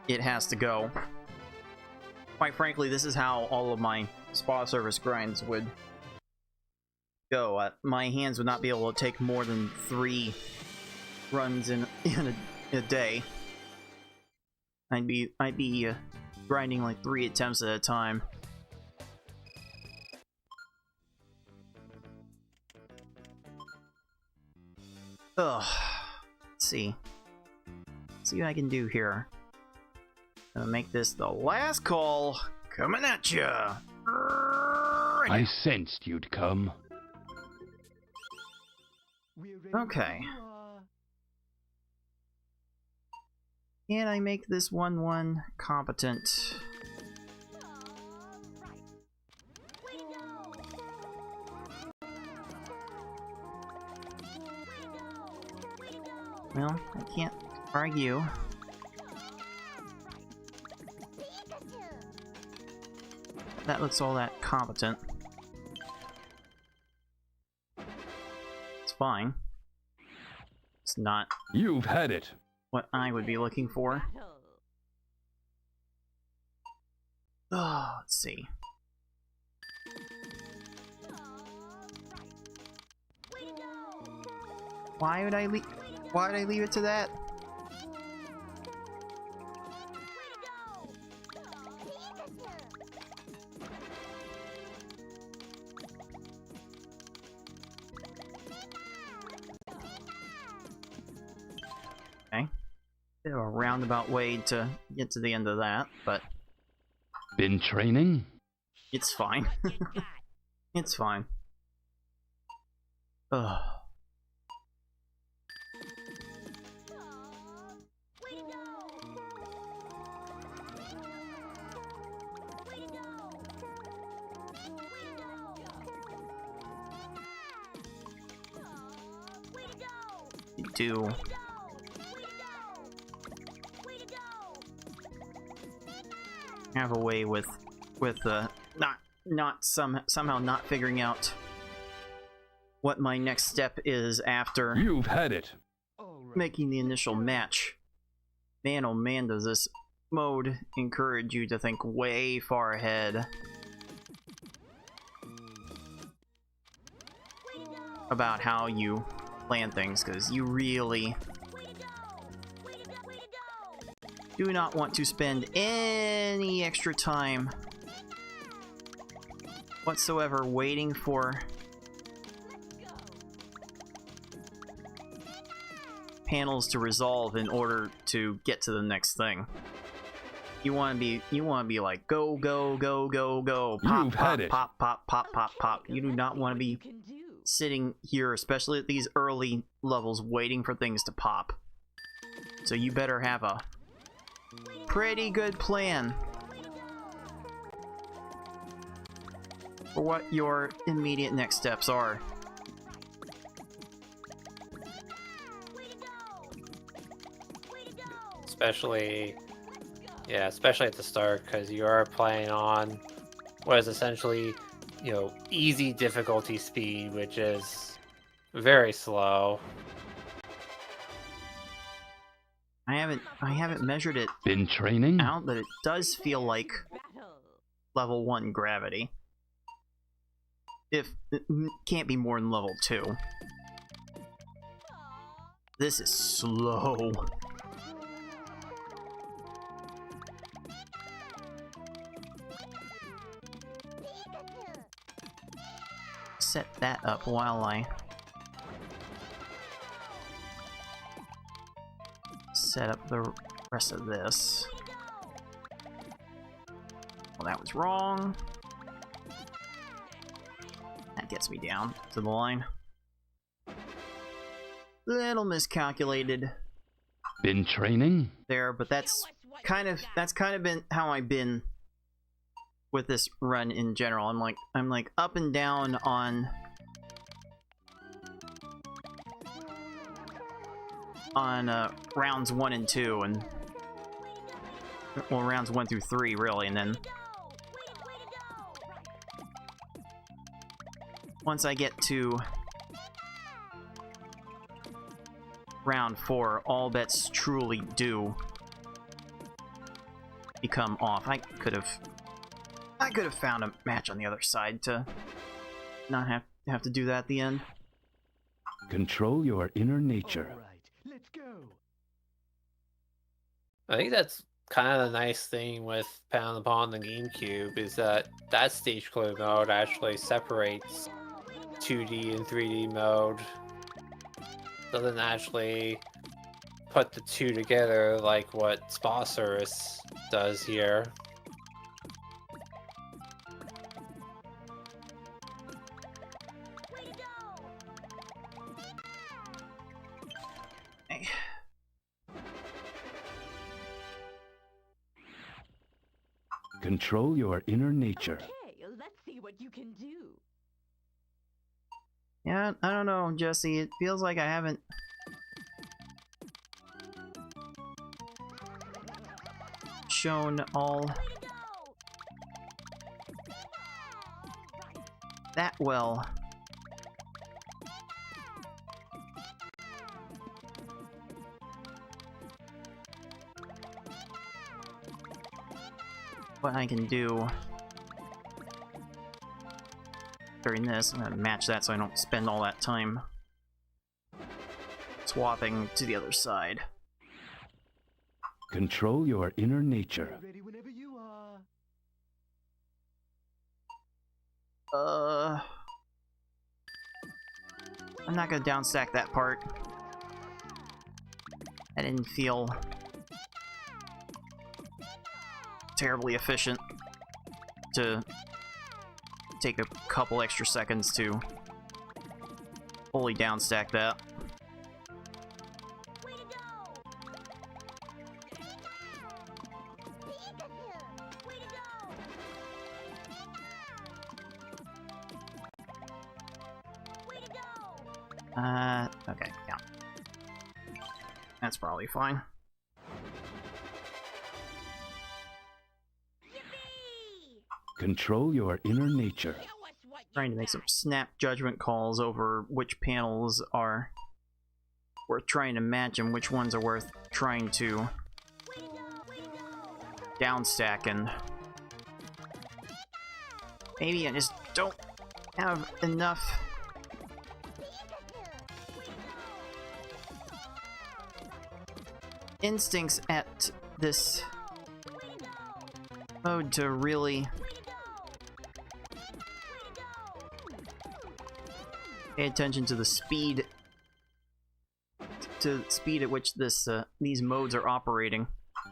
it has to go. Quite frankly, this is how all of my Spa Service grinds would go. My hands would not be able to take more than 3 runs in a day. I'd be grinding like 3 attempts at a time. Ugh. Let's see. See what I can do here. Gonna make this the last call. Coming at ya. I sensed you'd come. We're ready Okay. when you are. Can I make this 1-1 competent? Well, I can't argue. That looks all that competent. It's fine. It's not You've had it. what I would be looking for. Oh, let's see. Why would I leave it to that? Okay. Bit of a roundabout way to get to the end of that, but Been training? it's fine. It's fine. Ugh. You do. Have a way with somehow not figuring out what my next step is after You've had it. All right. making the initial match. Man, oh man, does this mode encourage you to think way far ahead about how you plan things, because you really do not want to spend any extra time whatsoever waiting for panels to resolve in order to get to the next thing. You want to be like go go go go go pop You've pop had it. pop pop pop pop pop. You do not want to be You can do. sitting here, especially at these early levels, waiting for things to pop. So you better have a pretty good plan for what your immediate next steps are. Especially at the start, because you are playing on what is essentially, easy difficulty speed, which is very slow. I haven't measured it Been training? out, but it does feel like Battle. level 1 gravity. If it can't be more than level 2. This is slow. Set that up while I set up the rest of this. Well, that was wrong. That gets me down to the line. Little miscalculated Been training? there, but that's kind of been how I've been with this run in general. I'm like up and down on rounds 1 and 2, and well, rounds 1 through 3 really, and then once I get to round 4, all bets truly do become off. I could have found a match on the other side to not have to do that at the end. Control your inner nature. All right. Let's go. I think that's kind of the nice thing with Pound Upon the GameCube, is that stage clear mode actually separates 2D and 3D mode doesn't actually put the two together like what Sposaurus does here. Hey. Control your inner nature. Okay, let's see what you can do. Yeah, I don't know, Jesse. It feels like I haven't shown all that well. What I can do during this. I'm gonna match that so I don't spend all that time swapping to the other side. Control your inner nature. Ready whenever you are. I'm not gonna downstack that part. I didn't feel terribly efficient to take a couple extra seconds to fully downstack that. Way to go! Pikachu! Way to go! Way to go! Okay, yeah. That's probably fine. Yippee! Control your inner nature. Show us what you Trying to make got. some snap judgment calls over which panels are worth trying to match and which ones are worth trying to Way to go! Way to go! downstack, and maybe I just don't have enough instincts at this mode to really pay attention to the speed at which this these modes are operating.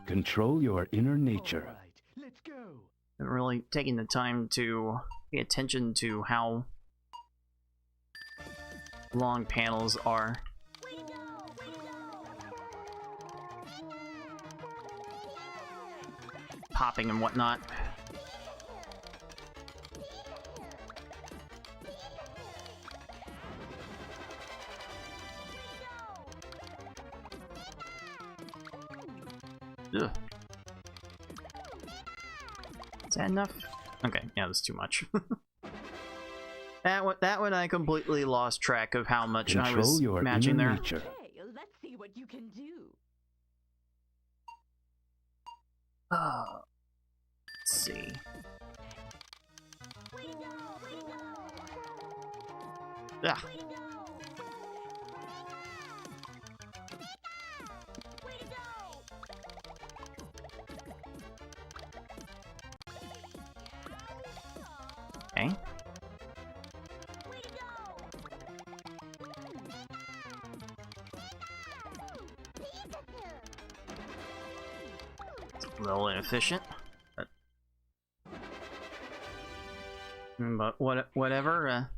Control your inner nature. All right, let's go. And really taking the time to pay attention to how long panels are. Popping and whatnot. Ugh. Is that enough? Okay, yeah, that's too much. that one I completely lost track of how much I was Control your matching inner there. nature. Okay, let's see what you can do. Let's see. Ah. Okay. It's a little inefficient. But whatever.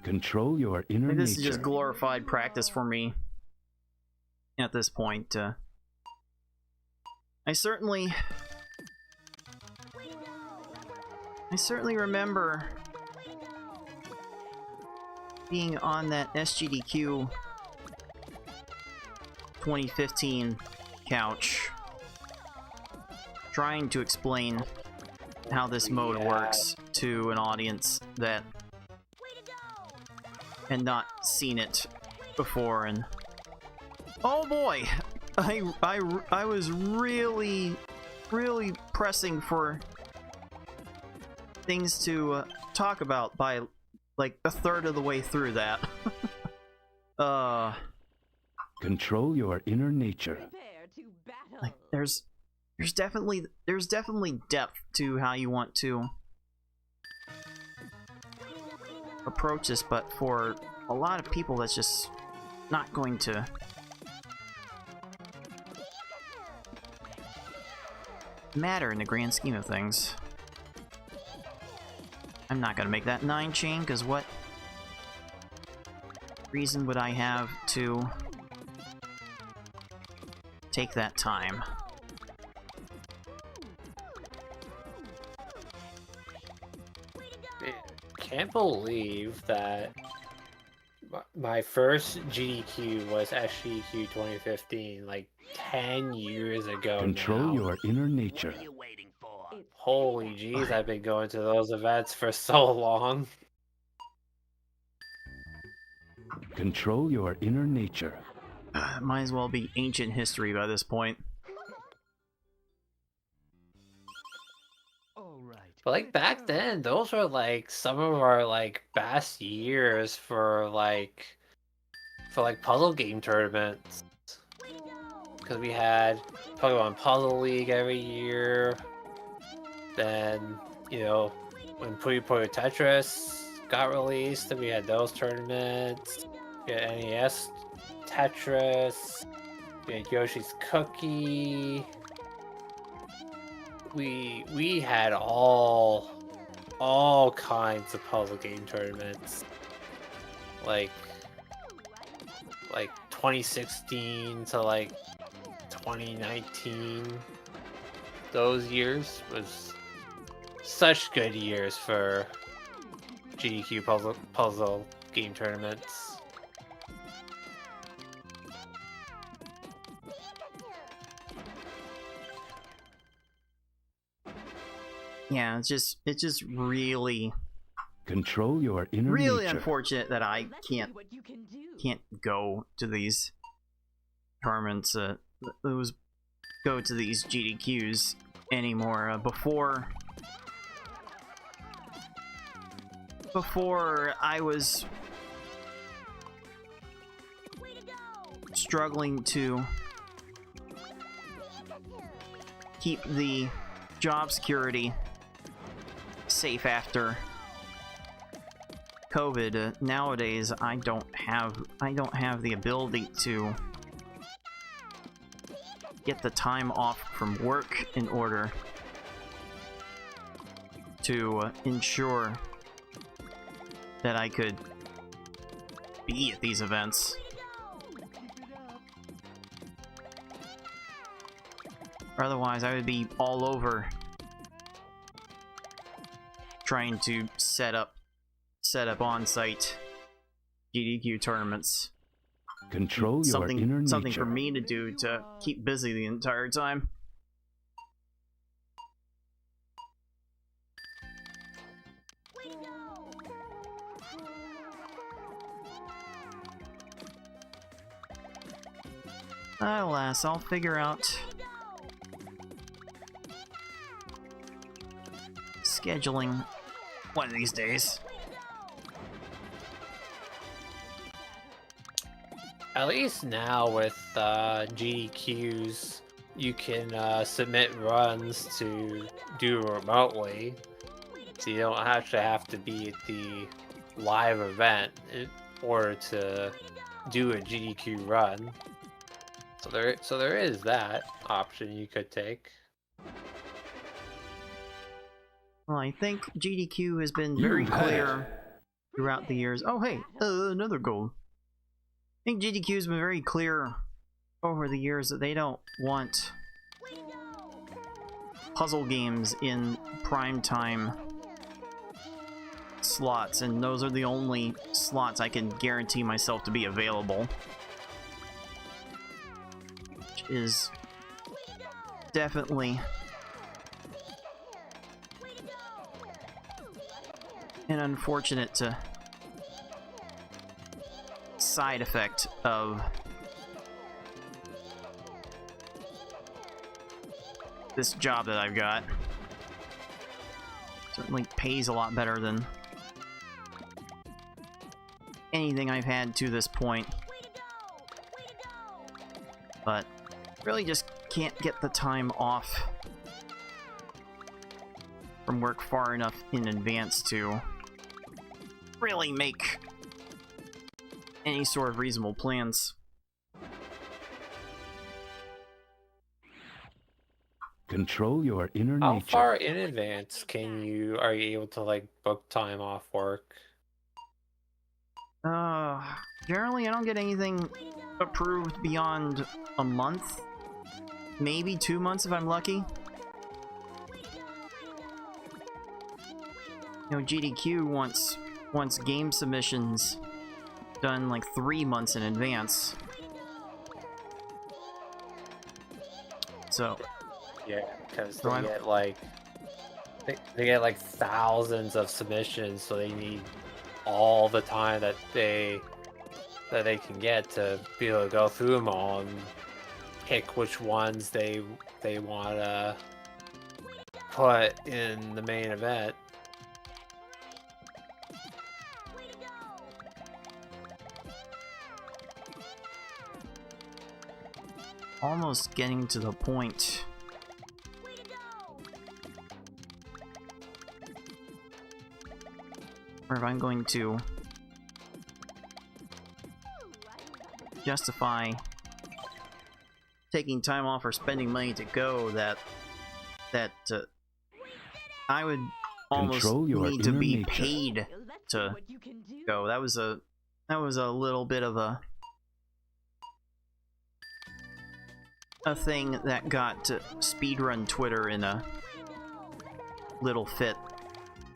Control your I inner think this nature. is just glorified practice for me at this point. I certainly remember being on that SGDQ 2015 couch trying to explain how this mode works to an audience that had not seen it before, and oh boy, I was really pressing for things to talk about by like a third of the way through that. Control your inner nature. Prepare to battle. Like there's definitely depth to how you want to approach this, but for a lot of people that's just not going to matter in the grand scheme of things. I'm not gonna make that 9 chain, because what reason would I have to take that time? Can't believe that my first GDQ was SGQ 2015, like 10 years ago Control now. your inner nature. Holy jeez, I've been going to those events for so long. Control your inner nature. Might as well be ancient history by this point. All right. But like back then, those were like some of our like best years for puzzle game tournaments. Because we had Pokemon Puzzle League every year. Then, you know, when Puyo Puyo Tetris got released, then we had those tournaments. We had NES Tetris. We had Yoshi's Cookie. We had all kinds of puzzle game tournaments. Like 2016 to like 2019. Those years was such good years for GDQ puzzle game tournaments. Yeah, it's just really Control your inner really nature. unfortunate that I Let's see can't what you can do. go to these tournaments, go to these GDQs anymore. Before I was struggling to keep the job security safe after COVID. Nowadays, I don't have the ability to get the time off from work in order to ensure that I could be at these events. Or otherwise, I would be all over trying to set up on-site GDQ tournaments. Control your inner Something nature. for me to do to keep busy the entire time. Alas, I'll figure out scheduling one of these days. At least now with GDQs, you can submit runs to do remotely, so you don't actually have to be at the live event in order to do a GDQ run. So there is that option you could take. Well, I think GDQ has been very clear throughout the years. Oh, hey, another goal. I think GDQ has been very clear over the years that they don't want puzzle games in primetime slots, and those are the only slots I can guarantee myself to be available. Which is definitely an unfortunate side effect of this job that I've got. Certainly pays a lot better than anything I've had to this point, but really just can't get the time off from work far enough in advance to really make any sort of reasonable plans. Control your inner How nature. far in advance are you able to like book time off work? Generally I don't get anything approved beyond a month. Maybe 2 months if I'm lucky. You know, GDQ wants game submissions done like 3 months in advance. So Yeah, because So I'm- they get like thousands of submissions, so they need all the time that they can get to be able to go through them all and pick which ones they want to put in the main event. almost getting to the point where if I'm going to justify taking time off or spending money to go, that I would almost Control your need to inner be nature. paid Let's see to what you can do. go. That was a little bit of a thing that got speedrun Twitter in a little fit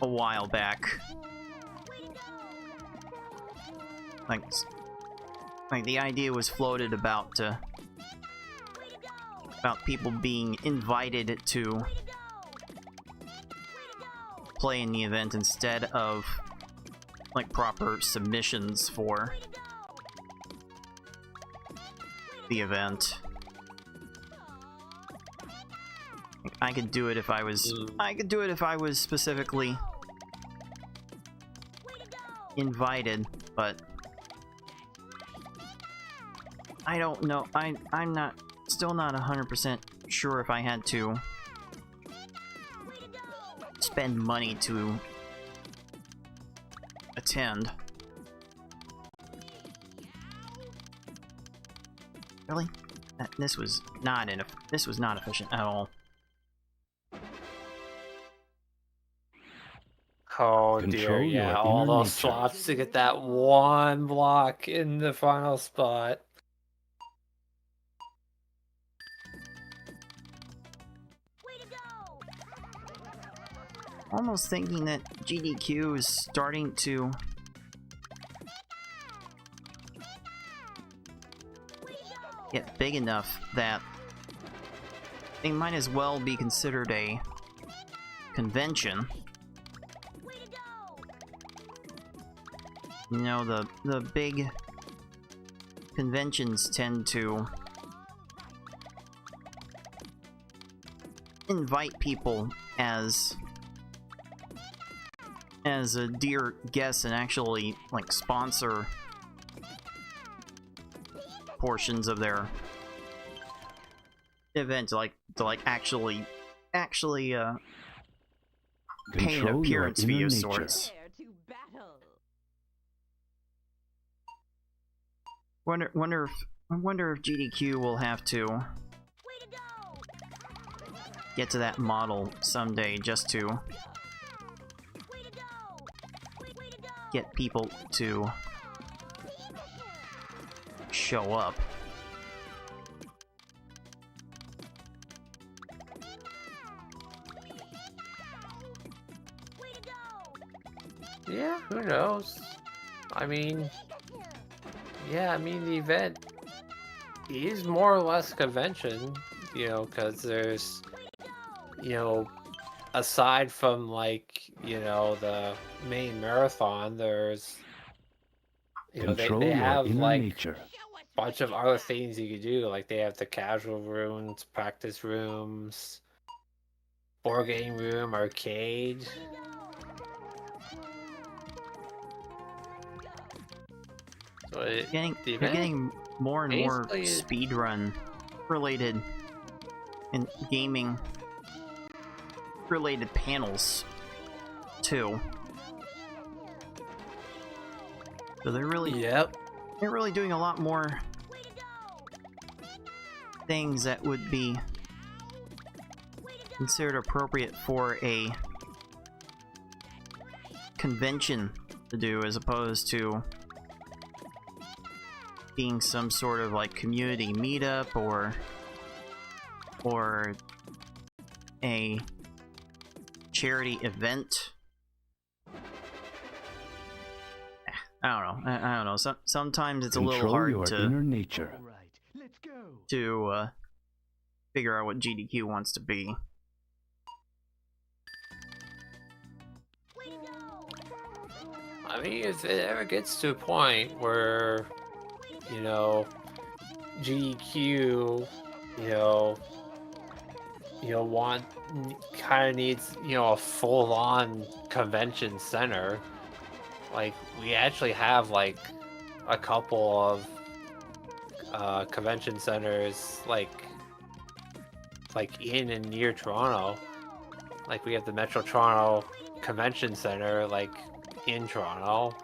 a while back. Like the idea was floated about people being invited to play in the event instead of like proper submissions for the event. Like, I could do it if I was specifically invited, but I don't know. I'm still not 100% sure if I had to spend money to attend. Really? This was not efficient at all. Oh dear, Control yeah, your all inner those nature. swaps to get that one block in the final spot. Almost thinking that GDQ is starting to get big enough that they might as well be considered a convention. You know, the big conventions tend to invite people as a dear guest and actually like sponsor portions of their event to actually pay an Control your appearance fee inner of nature. sorts. Prepare to battle. I wonder if GDQ will have to get to that model someday just to get people to show up. Yeah, who knows? I mean, yeah, the event is more or less a convention, you know, because there's, you know, aside from like, you know, the main marathon, there's, you know, Control they your have inner like nature. bunch of other things you could do. Like they have the casual rooms, practice rooms, board game room, arcade. So They're the event getting more and more basically- speedrun related and gaming related panels too. So they're really Yep. You're really doing a lot more things that would be considered appropriate for a convention to do, as opposed to being some sort of like community meetup or a charity event. I don't know. I don't know. Sometimes it's a little Control hard your to inner nature. All right, let's go. figure out what GDQ wants to be. I mean, if it ever gets to a point where, you know, GDQ, kind of needs, a full-on convention center. Like, we actually have, like, a couple of convention centers, like in and near Toronto. Like, we have the Metro Toronto Convention Center, like, in Toronto.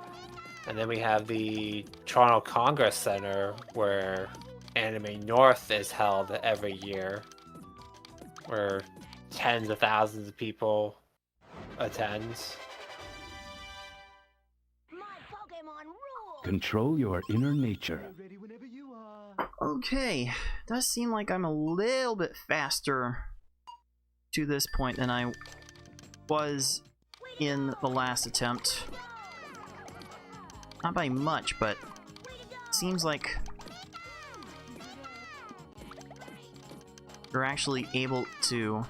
And then we have the Toronto Congress Center, where Anime North is held every year, where tens of thousands of people attend. My Pokémon rule! Control your inner nature. Ready whenever you are. Okay, does seem like I'm a little bit faster to this point than I was in the last attempt. Not by much, but seems like you're actually able to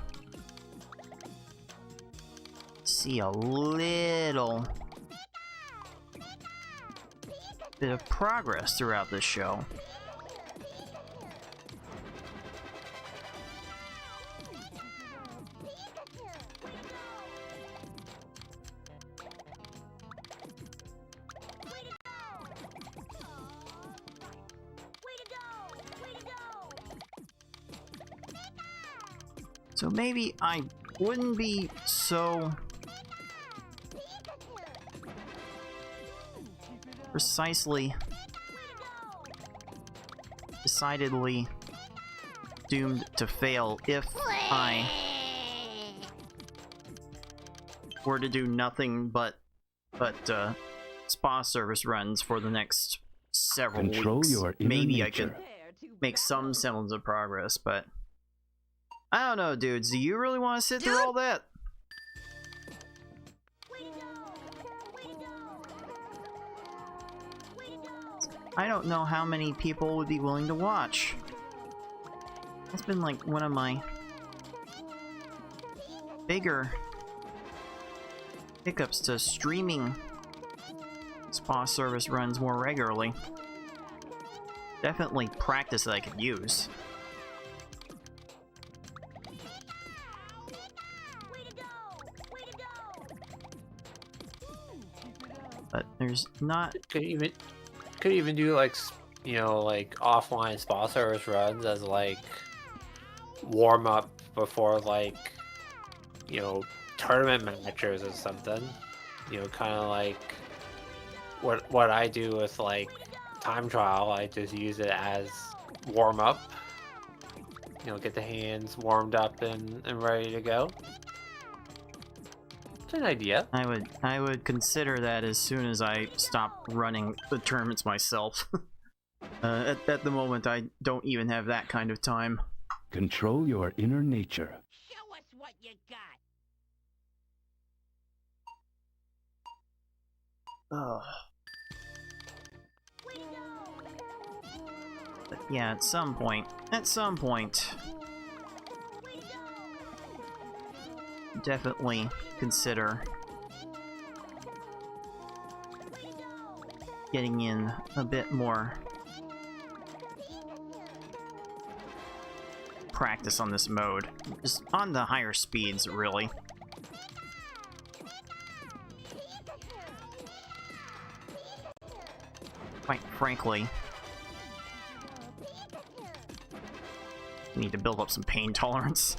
see a little bit of progress throughout this show. So maybe I wouldn't be so decidedly doomed to fail if I were to do nothing but spa service runs for the next several Control weeks. your inner Maybe I nature. could make some semblance of progress, but I don't know, dudes. Do you really want to sit through all that? I don't know how many people would be willing to watch. That's been like one of my bigger hiccups to streaming spa service runs more regularly. Definitely practice that I could use. But there's not. Could even do like like offline spa service runs as like warm up before like tournament matches or something. Kind of like what I do with like time trial. I just use it as warm up. Get the hands warmed up and ready to go. It's an idea. I would consider that as soon as I stop running the tournaments myself. At the moment, I don't even have that kind of time. Control your inner nature. Show us what you got! Ugh. But yeah, at some point, definitely consider getting in a bit more practice on this mode. Just on the higher speeds, really. Quite frankly, I need to build up some pain tolerance.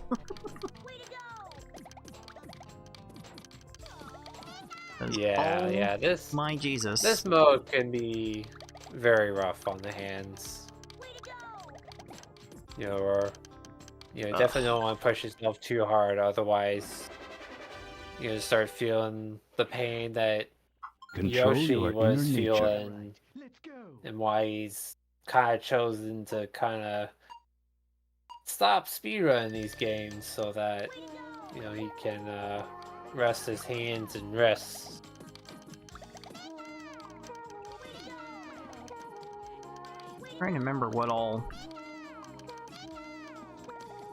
Yeah, Oh yeah. This my Jesus. mode can be very rough on the hands. You know, or definitely don't want to push yourself too hard, otherwise start feeling the pain that Control Yoshi your was inner nature. feeling, Let's go. and why he's kind of chosen to kind of stop speedrunning these games so that he can rest his hands and wrists. Trying to remember what all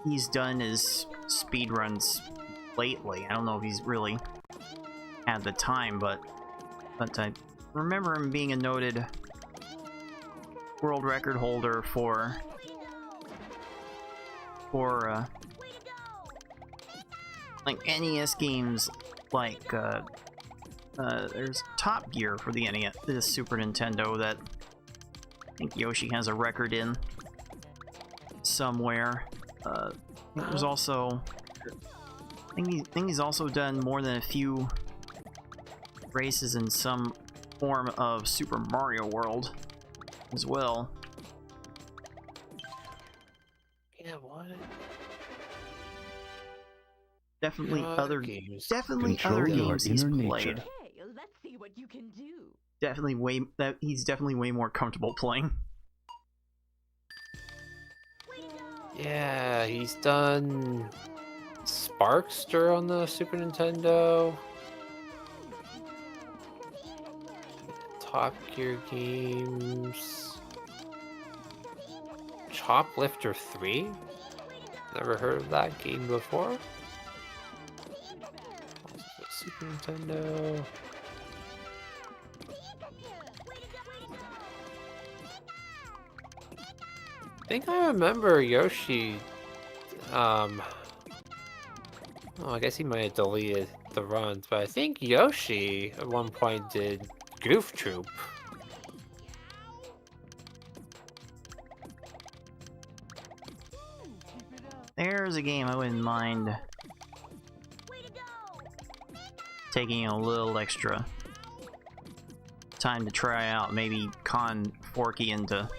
he's done as speedruns lately. I don't know if he's really had the time, but I remember him being a noted world record holder for like NES games, like there's Top Gear for the NES, the Super Nintendo, that I think Yoshi has a record in somewhere. There's also, I think he's also done more than a few races in some form of Super Mario World as well. Yeah, what? Definitely Other other games. definitely Control other your games he's inner played. nature. Hey, let's see what you can do. He's definitely way more comfortable playing. Yeah, he's done Sparkster on the Super Nintendo. Top Gear games. Choplifter 3? Never heard of that game before. Super Nintendo. I think I remember Yoshi. Oh, I guess he might have deleted the runs, but I think Yoshi at one point did Goof Troop. There's a game I wouldn't mind taking a little extra time to try out. Maybe con Forky into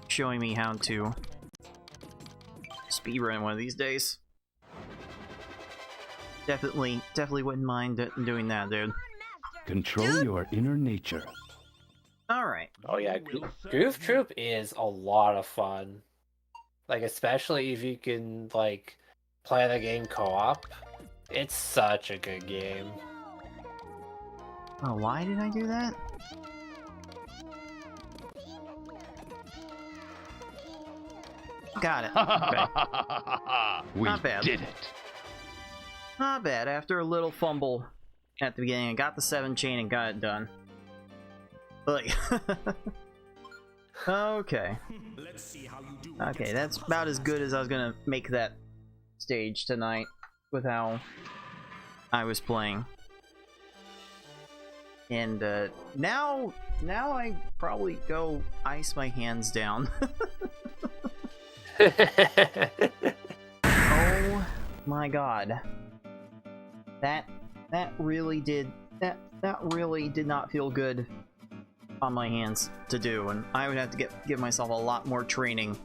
showing me how to speedrun one of these days. Definitely wouldn't mind doing that, dude. Control your inner nature. Alright. Oh yeah, Goof Troop is a lot of fun. Like, especially if you can, like, play the game co-op. It's such a good game. Oh, why did I do that? Got it. Okay. We Not bad. did it. Not bad. After a little fumble at the beginning, I got the 7 chain and got it done. Like, okay. Let's see how you do. Okay, that's about as good as I was gonna make that stage tonight with how I was playing. And now I probably go ice my hands down. Oh my god. That really did not feel good on my hands to do, and I would have to give myself a lot more training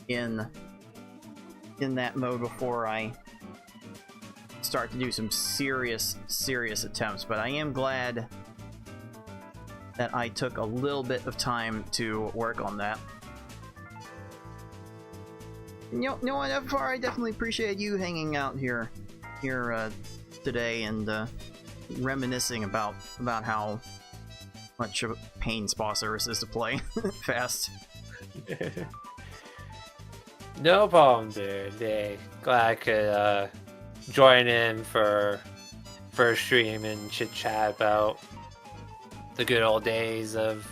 in that mode before I start to do some serious attempts. But I am glad that I took a little bit of time to work on that. You know what, FR, I definitely appreciate you hanging out here today and reminiscing about how much of a pain spa service is to play fast. No problem, dude. Hey, glad I could join in for a stream and chit chat about the good old days of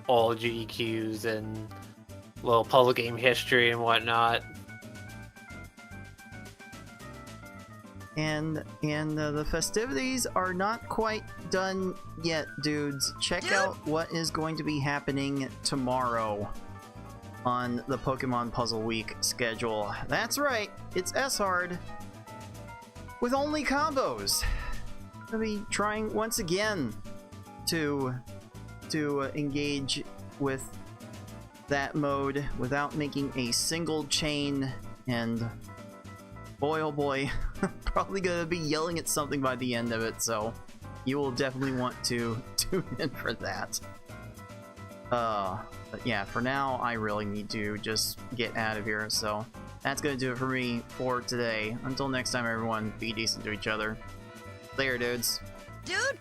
old GQs and little puzzle game history and whatnot. And the festivities are not quite done yet, dudes. Check out what is going to be happening tomorrow on the Pokemon Puzzle Week schedule. That's right, it's S-Hard with only combos. Gonna be trying once again to engage with that mode without making a single chain, and boy oh boy, probably gonna be yelling at something by the end of it, so you will definitely want to tune in for that. But yeah, for now, I really need to just get out of here, so that's gonna do it for me for today. Until next time, everyone, be decent to each other. Later, dudes. Dude!